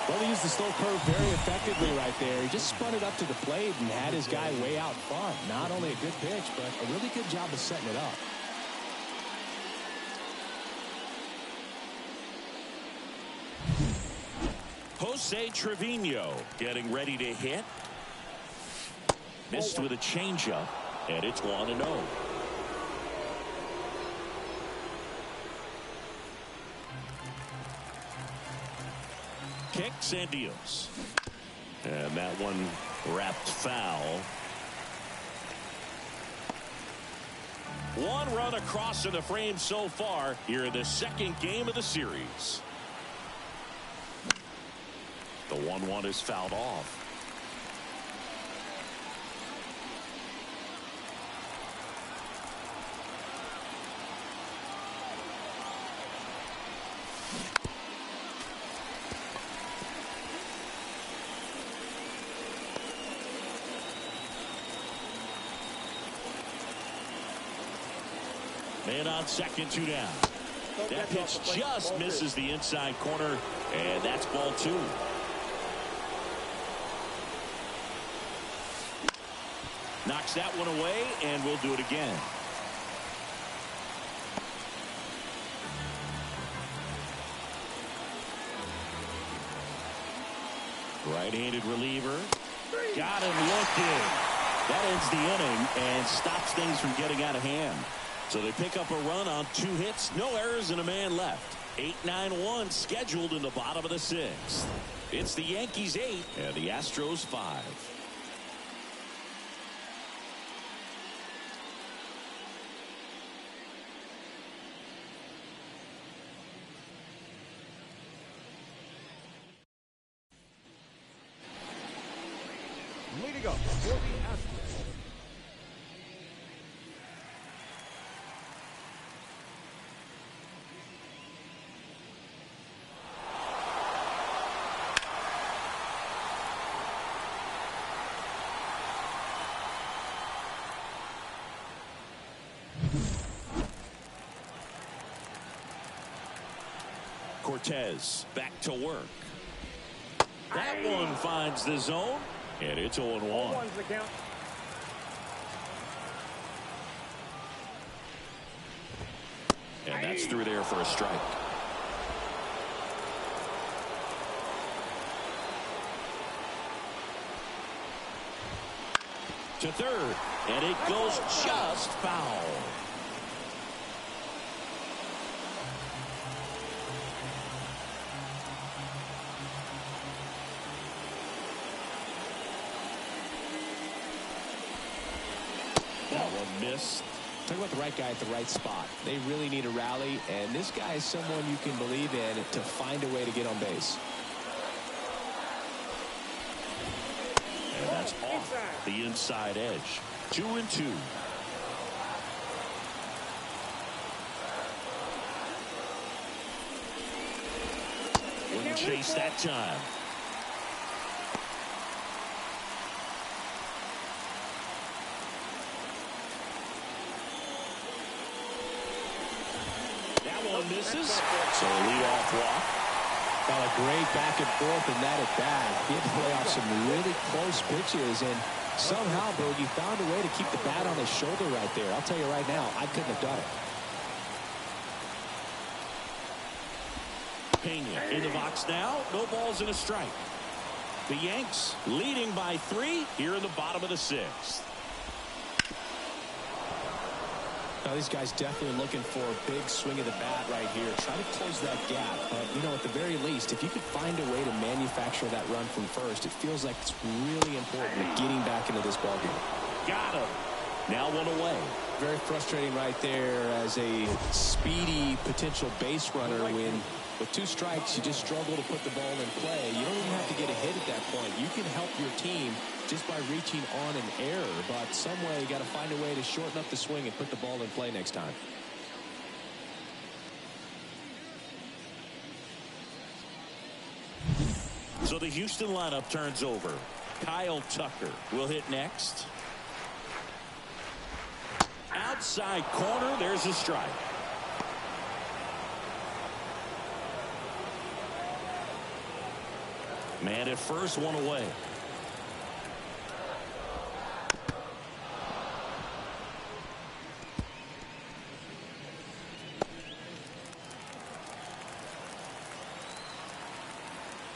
Well, he used the slow curve very effectively right there. He just spun it up to the plate and had his guy way out front. Not only a good pitch, but a really good job of setting it up. Jose Trevino getting ready to hit. Missed with a changeup, and it's 1-0. Kicks and deals. And that one wrapped foul. One run across in the frame so far here in the second game of the series. The 1-1 is fouled off. Man on second, 2 down. That pitch just misses the inside corner, and that's ball 2. Knocks that one away, and we'll do it again. Right-handed reliever. Got him looking. That ends the inning and stops things from getting out of hand. So they pick up a run on 2 hits, no errors, and a man left. 8-9-1 scheduled in the bottom of the 6th. It's the Yankees 8 and the Astros 5. Leading up for the Astros. Cortez back to work. That one finds the zone, and it's 0-1. The count. And that's through there for a strike. To third, and it goes just foul. That one missed. Talk about the right guy at the right spot. They really need a rally, and this guy is someone you can believe in to find a way to get on base. And that's off the inside edge. 2-2. Didn't chase that time. That one misses. So a leadoff walk. Well, a great back and forth in that at bat. He had to play off some really close pitches, and somehow, Boogie found a way to keep the bat on his shoulder right there. I'll tell you right now, I couldn't have done it. Pena in the box now. No balls and a strike. The Yanks leading by 3 here in the bottom of the 6th. Now, these guys definitely looking for a big swing of the bat right here. Try to close that gap. But, you know, at the very least, if you could find a way to manufacture that run from first, it feels like it's really important getting back into this ballgame. Got him. Now 1 away. Very frustrating right there as a speedy potential base runner when with 2 strikes you just struggle to put the ball in play. You don't even have to get a hit at that point. You can help your team just by reaching on an error, but some way you got to find a way to shorten up the swing and put the ball in play next time. So the Houston lineup turns over. Kyle Tucker will hit next. Outside corner, there's a strike. Man at first, 1 away.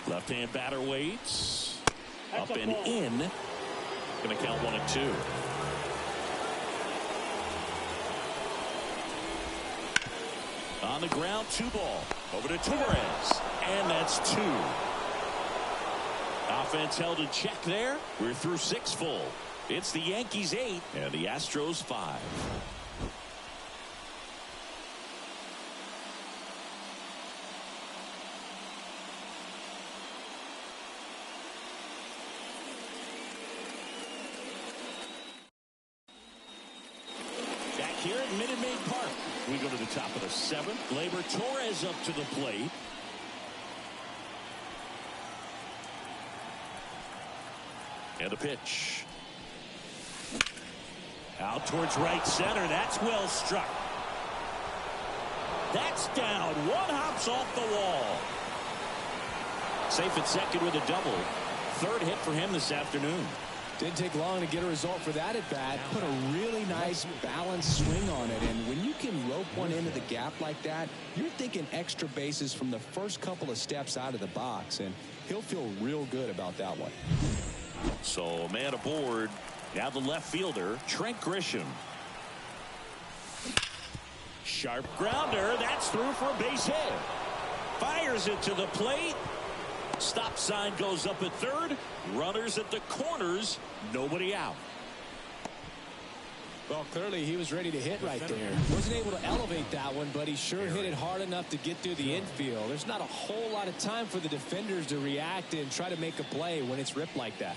Left-hand batter waits. Up and in. Going to count 1 and 2. On the ground, 2 ball. Over to Torres. And that's 2. Offense held in check there. We're through 6 full. It's the Yankees 8 and the Astros 5. Back here at Minute Maid Park. We go to the top of the 7th. Gleyber Torres up to the plate. And a pitch. Out towards right center. That's well struck. That's down. 1 hops off the wall. Safe at second with a double. 3rd hit for him this afternoon. Didn't take long to get a result for that at bat. Put a really nice balanced swing on it, and when you can rope one into the gap like that, you're thinking extra bases from the first couple of steps out of the box, and he'll feel real good about that one. So man aboard. Now the left fielder, Trent Grisham. Sharp grounder. That's through for a base hit. Fires it to the plate. Stop sign goes up at 3rd. Runners at the corners. Nobody out. Well, clearly he was ready to hit right there. Wasn't able to elevate that one, but he sure hit it hard enough to get through the infield. There's not a whole lot of time for the defenders to react and try to make a play when it's ripped like that.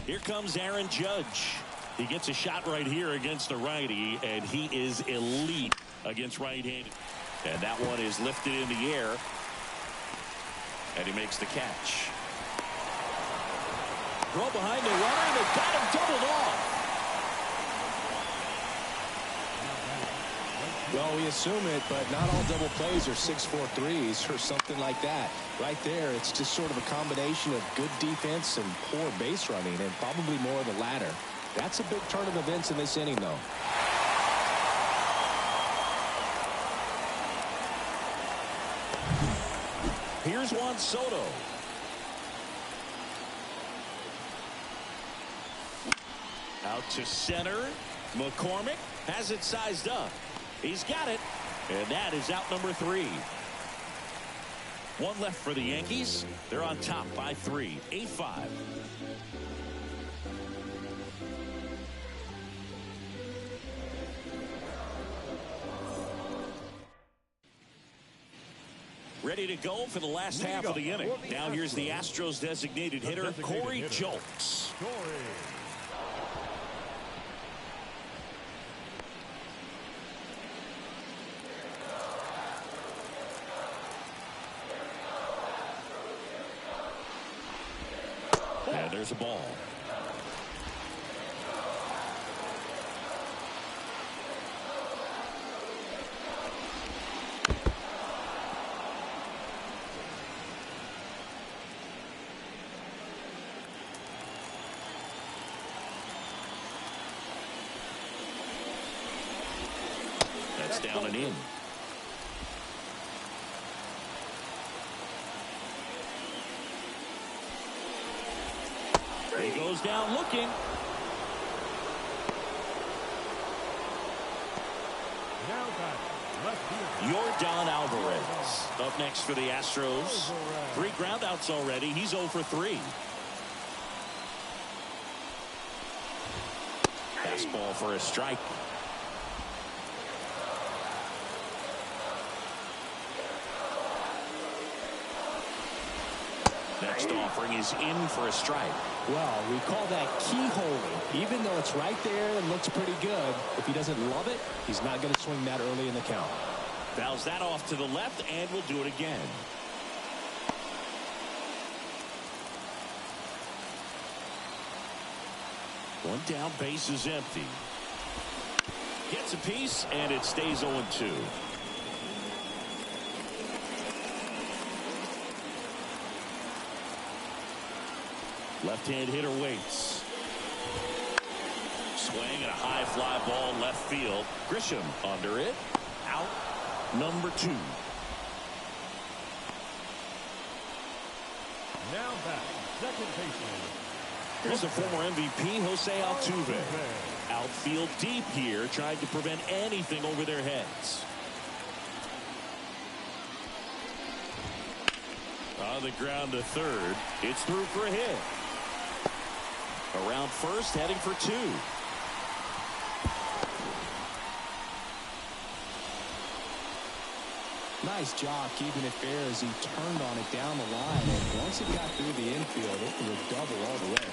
Here comes Aaron Judge. He gets a shot right here against the righty, and he is elite against right-handed. And that one is lifted in the air. And he makes the catch. Throw behind the runner, and they got him doubled off. Well, we assume it, but not all double plays are 6-4 threes or something like that. Right there, it's just sort of a combination of good defense and poor base running, and probably more of the latter. That's a big turn of events in this inning, though. Here's Juan Soto. Out to center. McCormick has it sized up. He's got it. And that is out number 3. 1 left for the Yankees. They're on top by 3. 8-5. Ready to go for the last half of the inning. Now here's the Astros designated hitter, Corey Julks. there's a ball. That's down and in. He goes down looking. Now batting, left field. Yordan Alvarez up next for the Astros. 3 groundouts already. He's 0 for 3. Fastball for a strike. Next offering is in for a strike. Well, we call that keyholing. Even though it's right there and looks pretty good, if he doesn't love it, he's not going to swing that early in the count. Fouls that off to the left, and we'll do it again. One down, base is empty. Gets a piece, and it stays 0-2. Left-hand hitter waits. Swing and a high fly ball left field. Grisham under it. Out. Number 2. Now batting, second baseman. Here's a former MVP, Jose Altuve. Outfield deep here, trying to prevent anything over their heads. On the ground to third. It's through for a hit. Around first, heading for 2. Nice job keeping it fair as he turned on it down the line. And once it got through the infield, it was a double all the way.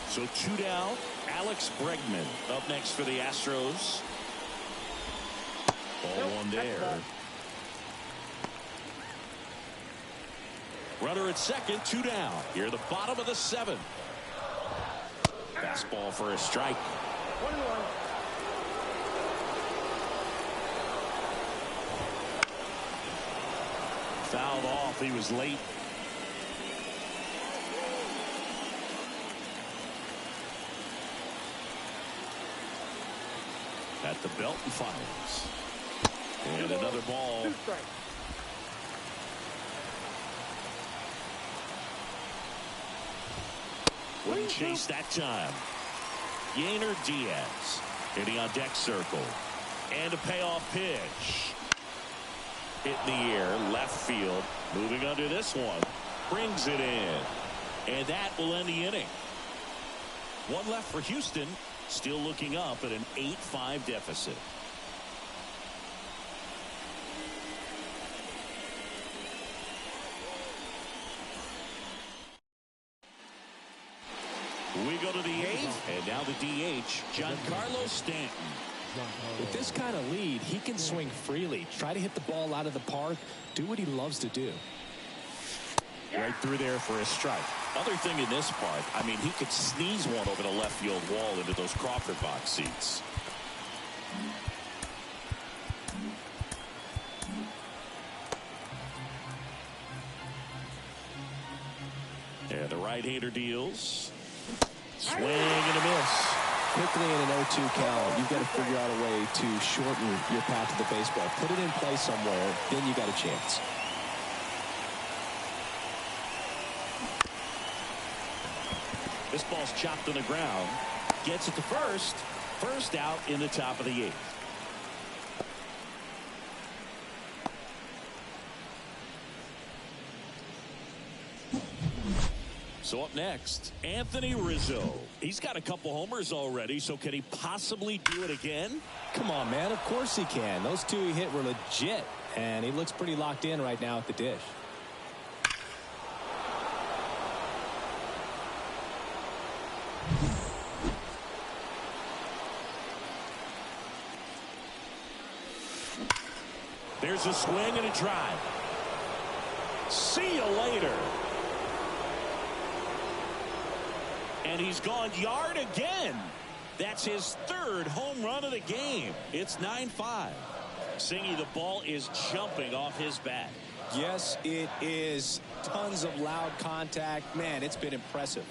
So 2 down. Alex Bregman up next for the Astros. Ball 1 there. Runner at second, 2 down. Here the bottom of the 7th. Fastball for a strike. 1-1. Fouled off. He was late. At the belt and fires. And another ball. 2 strikes. Wouldn't chase that time. Yainer Diaz hitting on deck circle. And a payoff pitch. Hit in the air, left field. Moving under this one. Brings it in. And that will end the inning. 1 left for Houston. Still looking up at an 8-5 deficit. We go to the 8th, and now the DH, Giancarlo Stanton. With this kind of lead, he can swing freely, try to hit the ball out of the park, do what he loves to do. Right through there for a strike. Other thing in this part, I mean, he could sneeze one over the left field wall into those Crawford box seats. And the right-hander deals. Swing and a miss. Quickly in an 0-2 count, you've got to figure out a way to shorten your path to the baseball. Put it in play somewhere, then you got a chance. This ball's chopped on the ground. Gets it to first. First out in the top of the 8th. So up next, Anthony Rizzo. He's got a couple homers already, so can he possibly do it again? Come on, man. Of course he can. Those 2 he hit were legit, and he looks pretty locked in right now at the dish. There's a swing and a drive. See you later. And he's gone yard again. That's his third home run of the game. It's 9-5. Singy, the ball is jumping off his bat. Yes, it is. Tons of loud contact. Man, it's been impressive.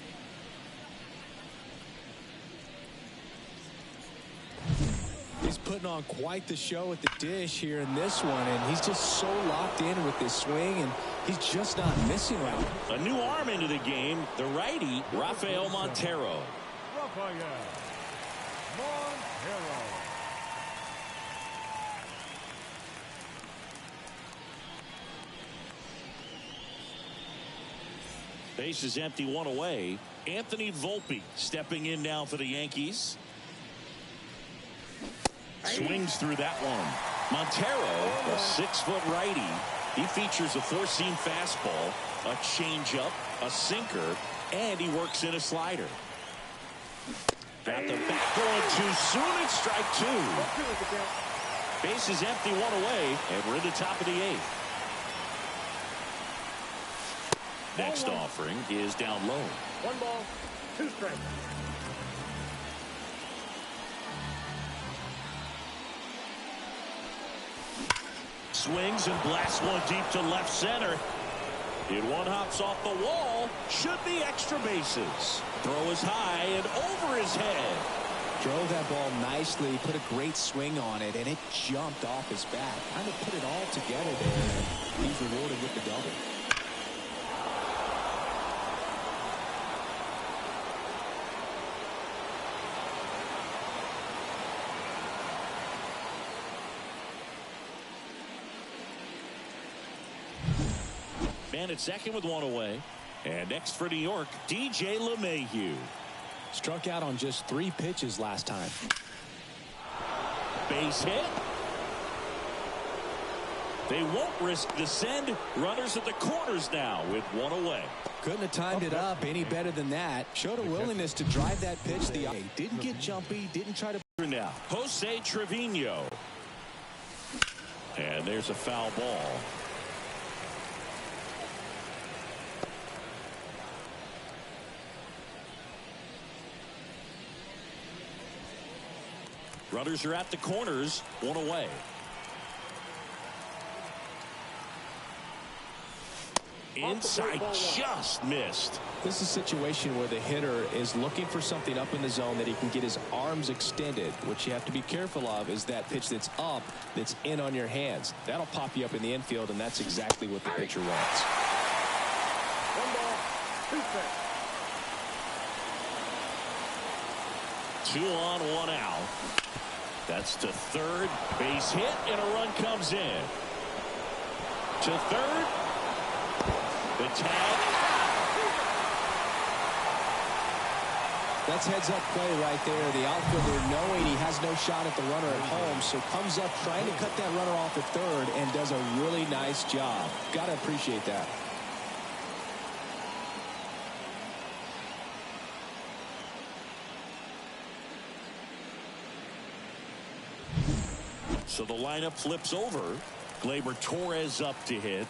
He's putting on quite the show at the dish here in this one, and he's just so locked in with this swing, and he's just not missing right now. A new arm into the game, the righty, Rafael Montero. Rafael Montero. Base is empty, one away. Anthony Volpe stepping in now for the Yankees. Swings through that one. Montero, a 6-foot righty. He features a four-seam fastball, a changeup, a sinker, and he works in a slider. Got the bat going too soon. It's strike two. Base is empty, one away, and we're in the top of the eighth. Next offering is down low. 1 ball, 2 strikes. Swings and blasts one deep to left center. Hit one, hops off the wall. Should be extra bases. Throw is high and over his head. Drove that ball nicely, put a great swing on it, and it jumped off his bat. Kind of put it all together there, and he's rewarded with the double. Man at second with one away. And next for New York, DJ LeMahieu. Struck out on just 3 pitches last time. Base hit. They won't risk the send. Runners at the corners now with one away. Couldn't have timed it up any better than that. Showed a willingness to drive that pitch the eye. Didn't get jumpy, didn't try to. Now, Jose Trevino. And there's a foul ball. Runners are at the corners, one away. Inside, just missed. This is a situation where the hitter is looking for something up in the zone that he can get his arms extended. What you have to be careful of is that pitch that's up, that's in on your hands. That'll pop you up in the infield, and that's exactly what the pitcher wants. 1 ball, 2 strikes. 2 on, 1 out. That's to third. Base hit, and a run comes in. To third. The tag. That's heads-up play right there. The outfielder knowing he has no shot at the runner at home, so comes up trying to cut that runner off at third and does a really nice job. Got to appreciate that. So the lineup flips over. Gleyber Torres up to hit.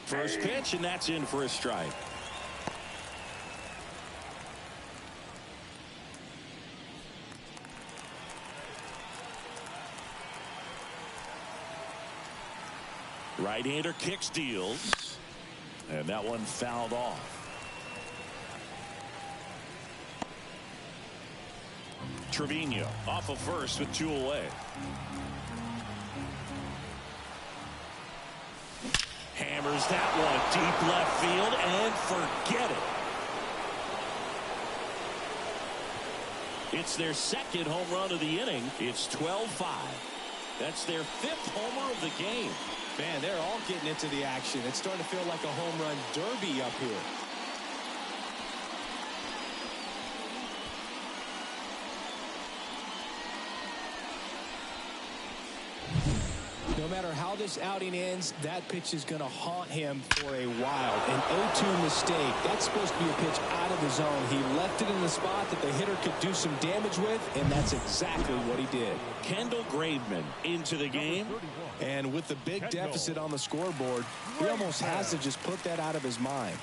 First pitch, and that's in for a strike. Right-hander kicks, deals, and that one fouled off. Trevino off of first with 2 away. Hammers that one deep left field and forget it. It's their second home run of the inning. It's 12-5. That's their 5th homer of the game. Man, they're all getting into the action. It's starting to feel like a home run derby up here. No matter how this outing ends, that pitch is going to haunt him for a while. An 0-2 mistake. That's supposed to be a pitch out of the zone. He left it in the spot that the hitter could do some damage with, and that's exactly what he did. Kendall Graveman into the game. And with the big deficit on the scoreboard, he almost has to just put that out of his mind.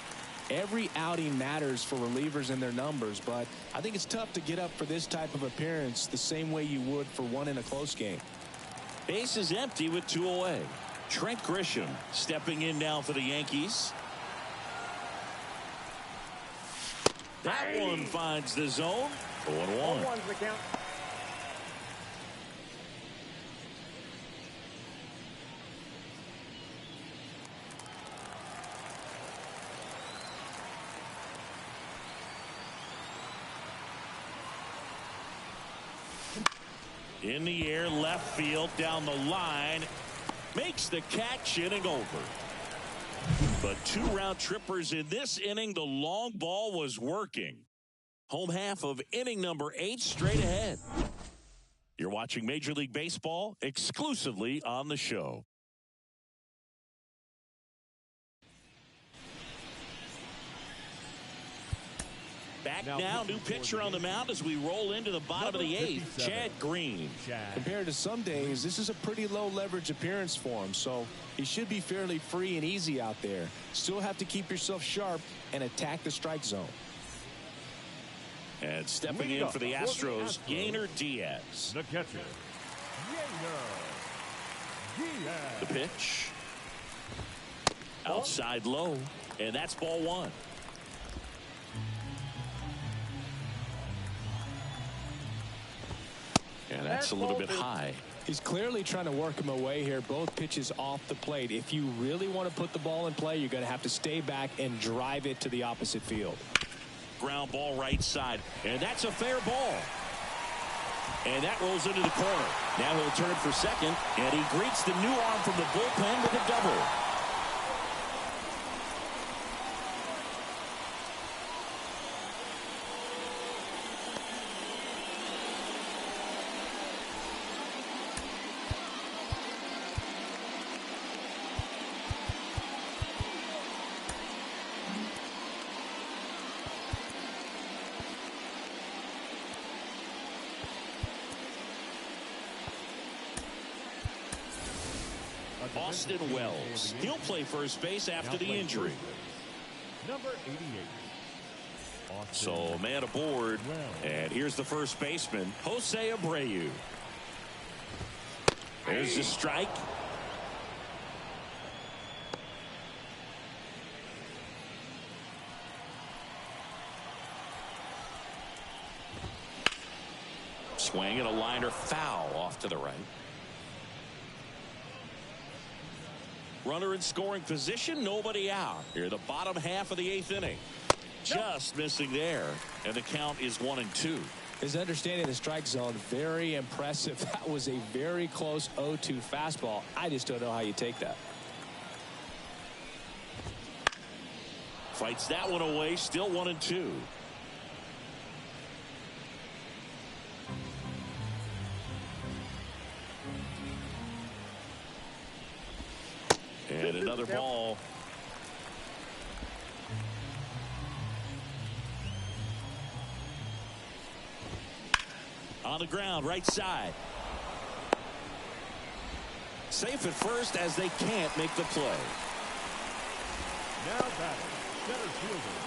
Every outing matters for relievers and their numbers, but I think it's tough to get up for this type of appearance the same way you would for one in a close game. Base is empty with 2 away. Trent Grisham stepping in now for the Yankees. That one finds the zone. 0-1. 1-1's the count. In the air, left field, down the line. Makes the catch, inning over. But 2 round trippers in this inning. The long ball was working. Home half of inning number 8 straight ahead. You're watching Major League Baseball exclusively on the show. Back now, new pitcher on the mound as we roll into the bottom of the 8th, Chad Green. Compared to some days, this is a pretty low leverage appearance for him, so he should be fairly free and easy out there. Still have to keep yourself sharp and attack the strike zone. And stepping in for the Astros, Yainer Diaz. The catcher, Yainer Diaz. The pitch. Outside low, and that's ball 1. And that's a little bit high. He's clearly trying to work him away here. Both pitches off the plate. If you really want to put the ball in play, you're going to have to stay back and drive it to the opposite field. Ground ball right side. And that's a fair ball. And that rolls into the corner. Now he'll turn for second. And he greets the new arm from the bullpen with a double. Austin Wells. He'll play first base after the injury. Number 88. So man aboard. And here's the first baseman, Jose Abreu. There's the strike. Swing and a liner foul off to the right. Runner in scoring position, nobody out. Here, the bottom half of the 8th inning. Just missing there. And the count is 1-2. His understanding of the strike zone, very impressive. That was a very close 0-2 fastball. I just don't know how you take that. Fights that one away, still 1-2. And another ball. On the ground, right side. Safe at first as they can't make the play. Now batting, center fielder,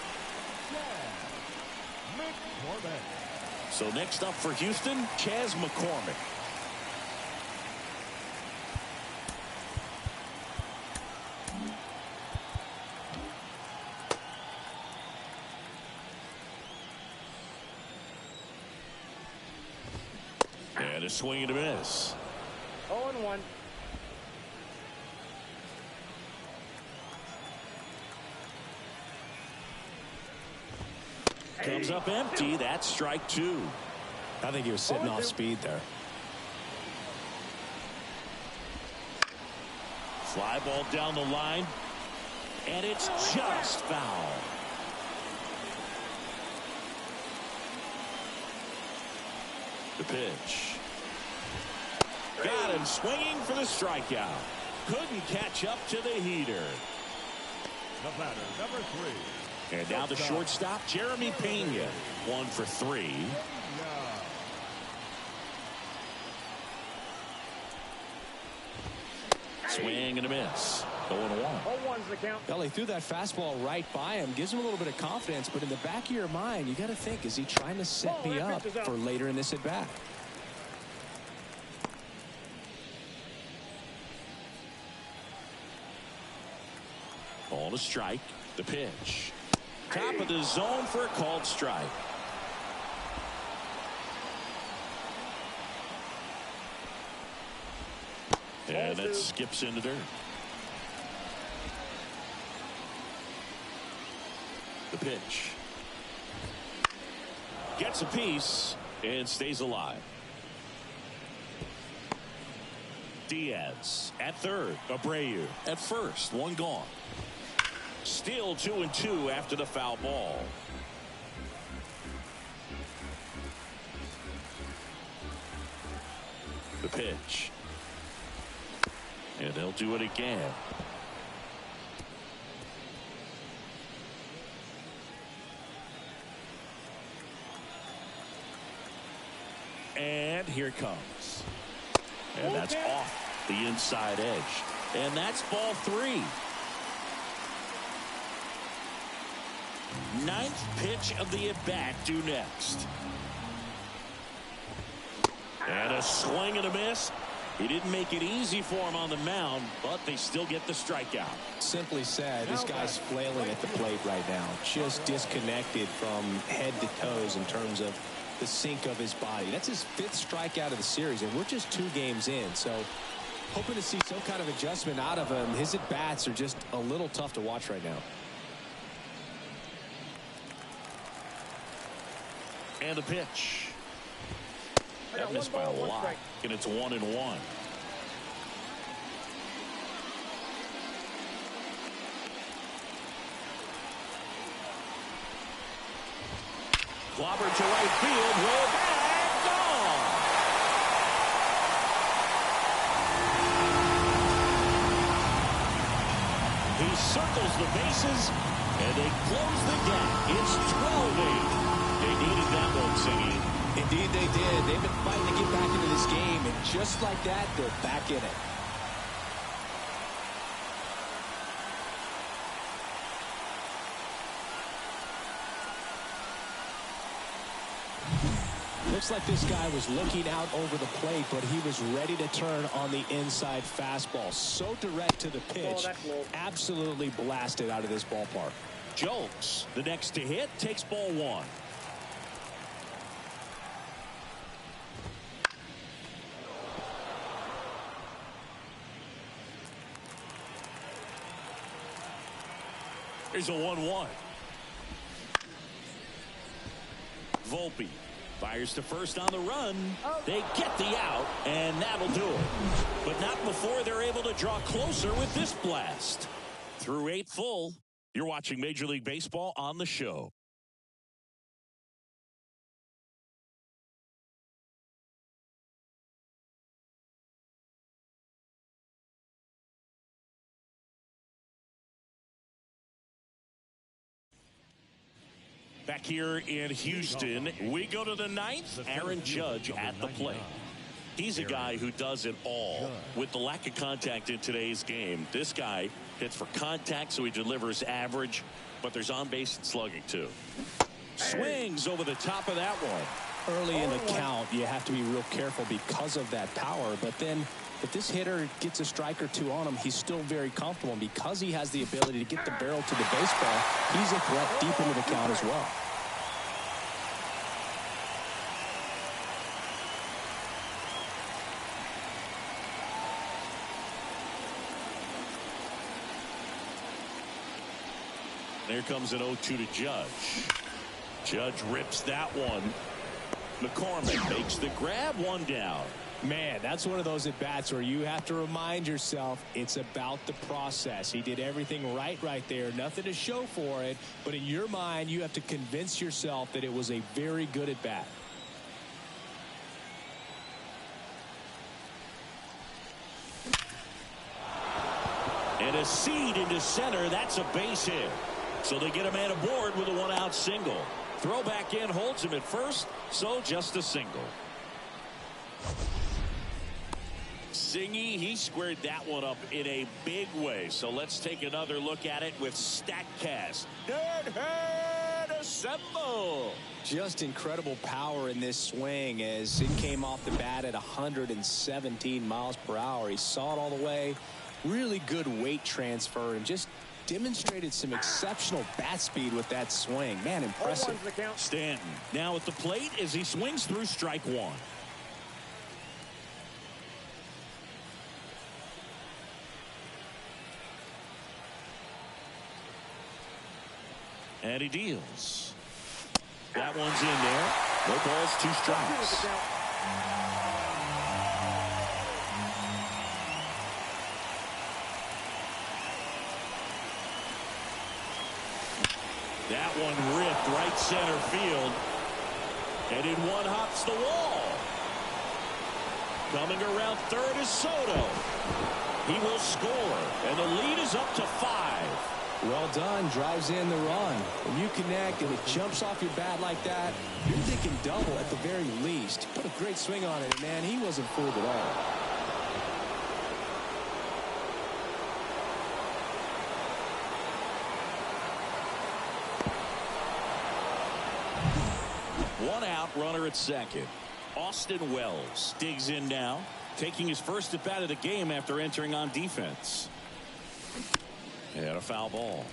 Chad McCormick. So next up for Houston, Chas McCormick. And a swing and a miss. 0-1. Comes up empty. That's strike 2. I think he was sitting off speed there. Fly ball down the line. And it's just foul. The pitch. Got got him swinging for the strikeout. Couldn't catch up to the heater. The batter, number 3. And now the shortstop, Jeremy Pena, 1 for 3. Swing and a miss. 0-1. 0-1's the count. Well, he threw that fastball right by him. Gives him a little bit of confidence, but in the back of your mind, you got to think, is he trying to set me up for later in this at-bat? Ball to strike. The pitch. Top of the zone for a called strike. And that skips into dirt. The pitch. Gets a piece and stays alive. Diaz at third. Abreu at first. 1 gone. Still 2-2 after the foul ball. The pitch. And they'll do it again. And here it comes. And that's off the inside edge. And that's ball 3. 9th pitch of the at-bat due next. And a swing and a miss. He didn't make it easy for him on the mound, but they still get the strikeout. Simply said, this guy's flailing at the plate right now. Just disconnected from head to toes in terms of the sink of his body. That's his 5th strikeout of the series, and we're just 2 games in. So hoping to see some kind of adjustment out of him. His at-bats are just a little tough to watch right now. And a pitch. That missed by a lot. And it's 1-1. Clobbered to right field. Way back. Gone. He circles the bases, and they close the gap. It's 12-8. They needed that one, Singy. Indeed they did. They've been fighting to get back into this game, and just like that, they're back in it. Looks like this guy was looking out over the plate, but he was ready to turn on the inside fastball. So direct to the pitch. Absolutely blasted out of this ballpark. Jokes, the next to hit, takes ball 1. Here's a 1-1. Volpe fires to first on the run. They get the out, and that'll do it. But not before they're able to draw closer with this blast. Through 8 full, you're watching Major League Baseball on the show. Back here in Houston, we go to the 9th. Aaron Judge at the plate. He's a guy who does it all. With the lack of contact in today's game, this guy hits for contact, so he delivers average, but there's on-base slugging too. Swings over the top of that one. Early in the count, you have to be real careful because of that power, but then if this hitter gets a strike or 2 on him, he's still very comfortable. And because he has the ability to get the barrel to the baseball, he's a threat deep into the count as well. There comes an 0-2 to Judge. Judge rips that one. McCormick makes the grab, 1 down. Man, that's one of those at-bats where you have to remind yourself it's about the process. He did everything right there. Nothing to show for it. But in your mind, you have to convince yourself that it was a very good at-bat. a seed into center. That's a base hit. So they get a man aboard with a one-out single. Throw back in holds him at first, so just a single. Singy, he squared that one up in a big way. So let's take another look at it with StatCast. Deadhead assemble. Just incredible power in this swing as it came off the bat at 117 miles per hour. He saw it all the way. Really good weight transfer and just demonstrated some exceptional bat speed with that swing. Man, impressive. Stanton now at the plate as he swings through strike one. And he deals. That one's in there. No balls, 2 strikes. That one ripped right center field. And in one hops the wall. Coming around third is Soto. He will score. And the lead is up to 5. Well done. Drives in the run. When you connect and it jumps off your bat like that, you're thinking double at the very least. Put a great swing on it, and man, he wasn't fooled at all. One out, runner at second. Austin Wells digs in now, taking his first at bat of the game after entering on defense. And a foul ball.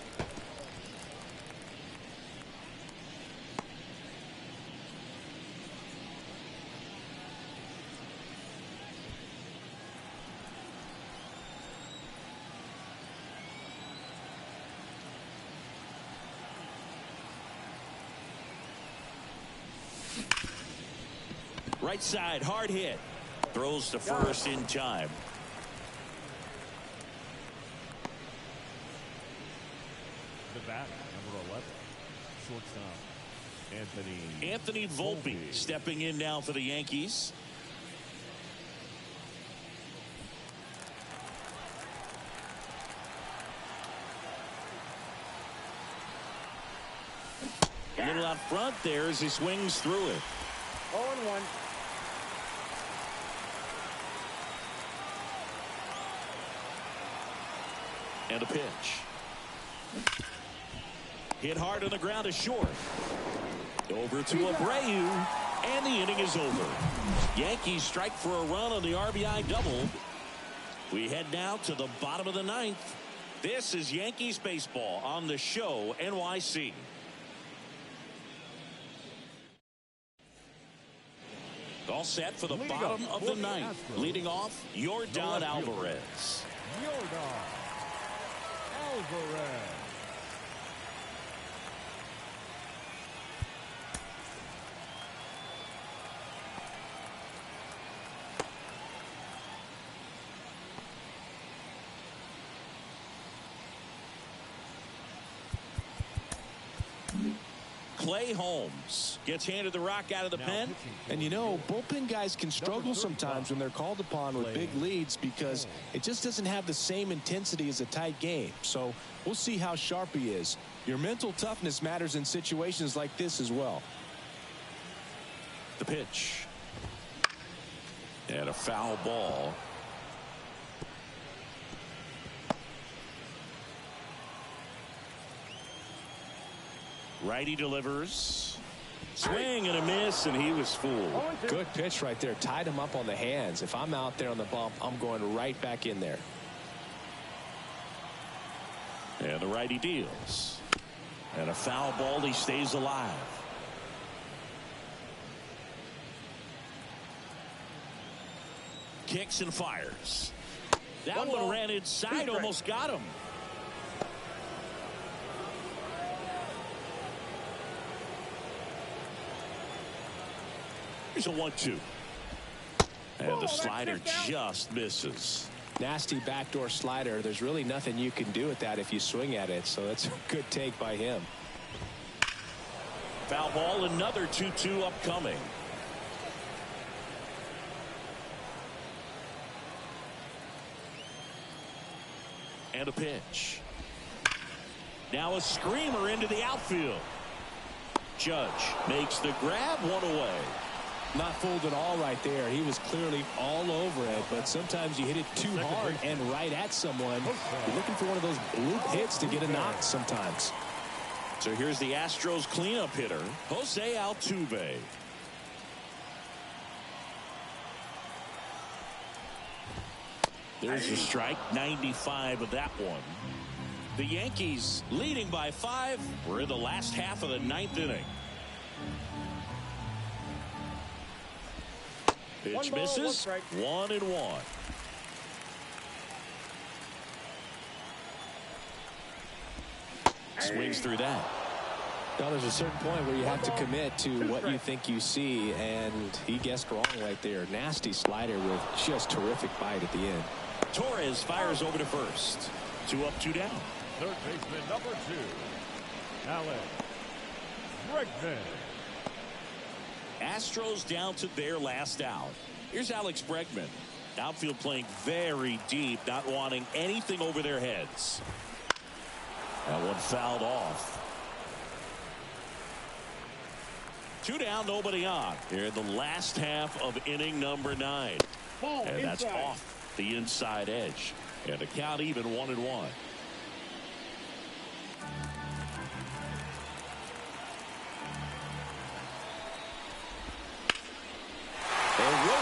Right side, hard hit. Throws to first in time. The bat, number 11, shortstop, Anthony Volpe stepping in now for the Yankees. A little out front there as he swings through it. 0-1. And a pitch. Hit hard on the ground is short. Over to Abreu, and the inning is over. Yankees strike for a run on the RBI double. We head now to the bottom of the 9th. This is Yankees baseball on the show NYC. All set for the bottom of the 9th. Leading off, Yordan Alvarez. Yordan Alvarez. Clay Holmes gets handed the rock out of the pen. And you know, bullpen guys can struggle sometimes when they're called upon with big leads because it just doesn't have the same intensity as a tight game. So we'll see how sharp he is. Your mental toughness matters in situations like this as well. The pitch. And a foul ball. Righty delivers. Swing and a miss, and he was fooled. Good pitch right there. Tied him up on the hands. If I'm out there on the bump, I'm going right back in there. And the righty deals. And a foul ball. He stays alive. Kicks and fires. That one ran inside, almost got him. Here's a 1-2. And the slider just misses. Nasty backdoor slider. There's really nothing you can do with that if you swing at it. So that's a good take by him. Foul ball, another 2-2 upcoming. And a pitch. Now a screamer into the outfield. Judge makes the grab, one away. Not fooled at all right there. He was clearly all over it, but sometimes you hit it too hard and right at someone. You're looking for one of those bloop hits to get a knock sometimes. So here's the Astros cleanup hitter, Jose Altuve. There's a strike, 95 of that one. The Yankees leading by 5. We're in the last half of the 9th inning. Pitch misses. 1-1. Swings through that. Now there's a certain point where you have to commit to what you think you see, and he guessed wrong right there. Nasty slider with just terrific bite at the end. Torres fires over to first. 2 up, 2 down. Third baseman number 2, Alex Bregman. Astros down to their last out. Here's Alex Bregman. Outfield playing very deep, not wanting anything over their heads. That one fouled off. 2 down, nobody on. Here in the last half of inning number 9. And that's off the inside edge. And the count even 1-1.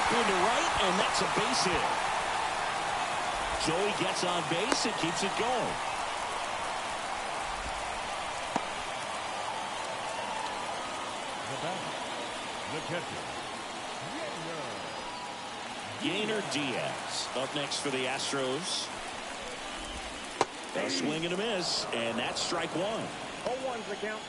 Into right, and that's a base hit. Joey gets on base and keeps it going. The catcher, Yainer Diaz up next for the Astros. A swing and a miss, and that's strike 1. 0-1's the count.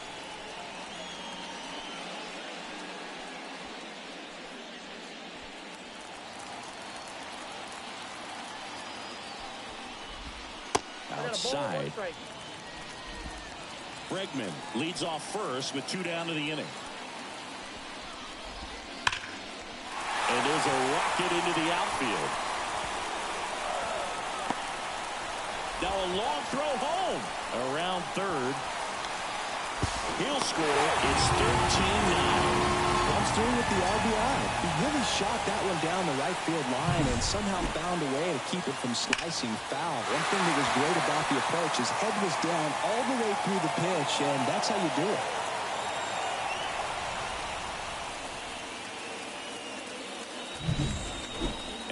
Outside. Bregman leads off first with 2 down to the inning. And there's a rocket into the outfield. Now a long throw home around third. He'll score. It's 13-9. Comes through with the RBI. He really shot that one down the right field line and somehow found a way to keep it from slicing foul. One thing that was great about the approach, his head was down all the way through the pitch, and that's how you do it.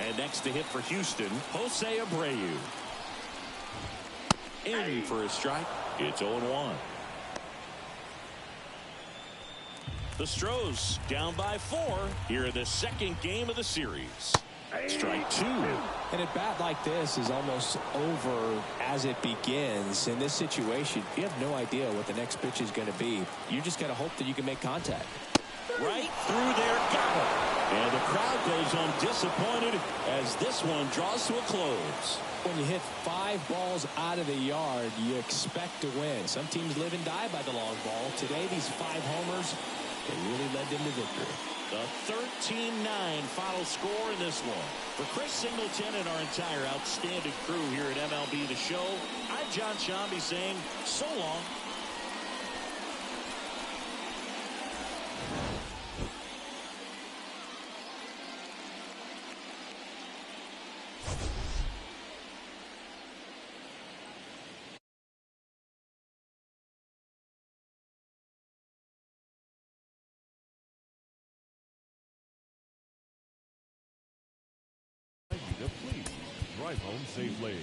And next to hit for Houston, Jose Abreu. In for a strike. It's 0-1. The Stros down by 4 here in the second game of the series. Strike 2. And a bat like this is almost over as it begins. In this situation, you have no idea what the next pitch is going to be. You just got to hope that you can make contact. Right through there, got it. And the crowd goes home disappointed as this one draws to a close. When you hit 5 balls out of the yard, you expect to win. Some teams live and die by the long ball. Today, these 5 homers, they really led them to victory. The 13-9 final score in this one. For Chris Singleton and our entire outstanding crew here at MLB The Show, I'm John Shambi saying so long. please drive home safely.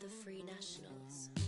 The Free Nationals.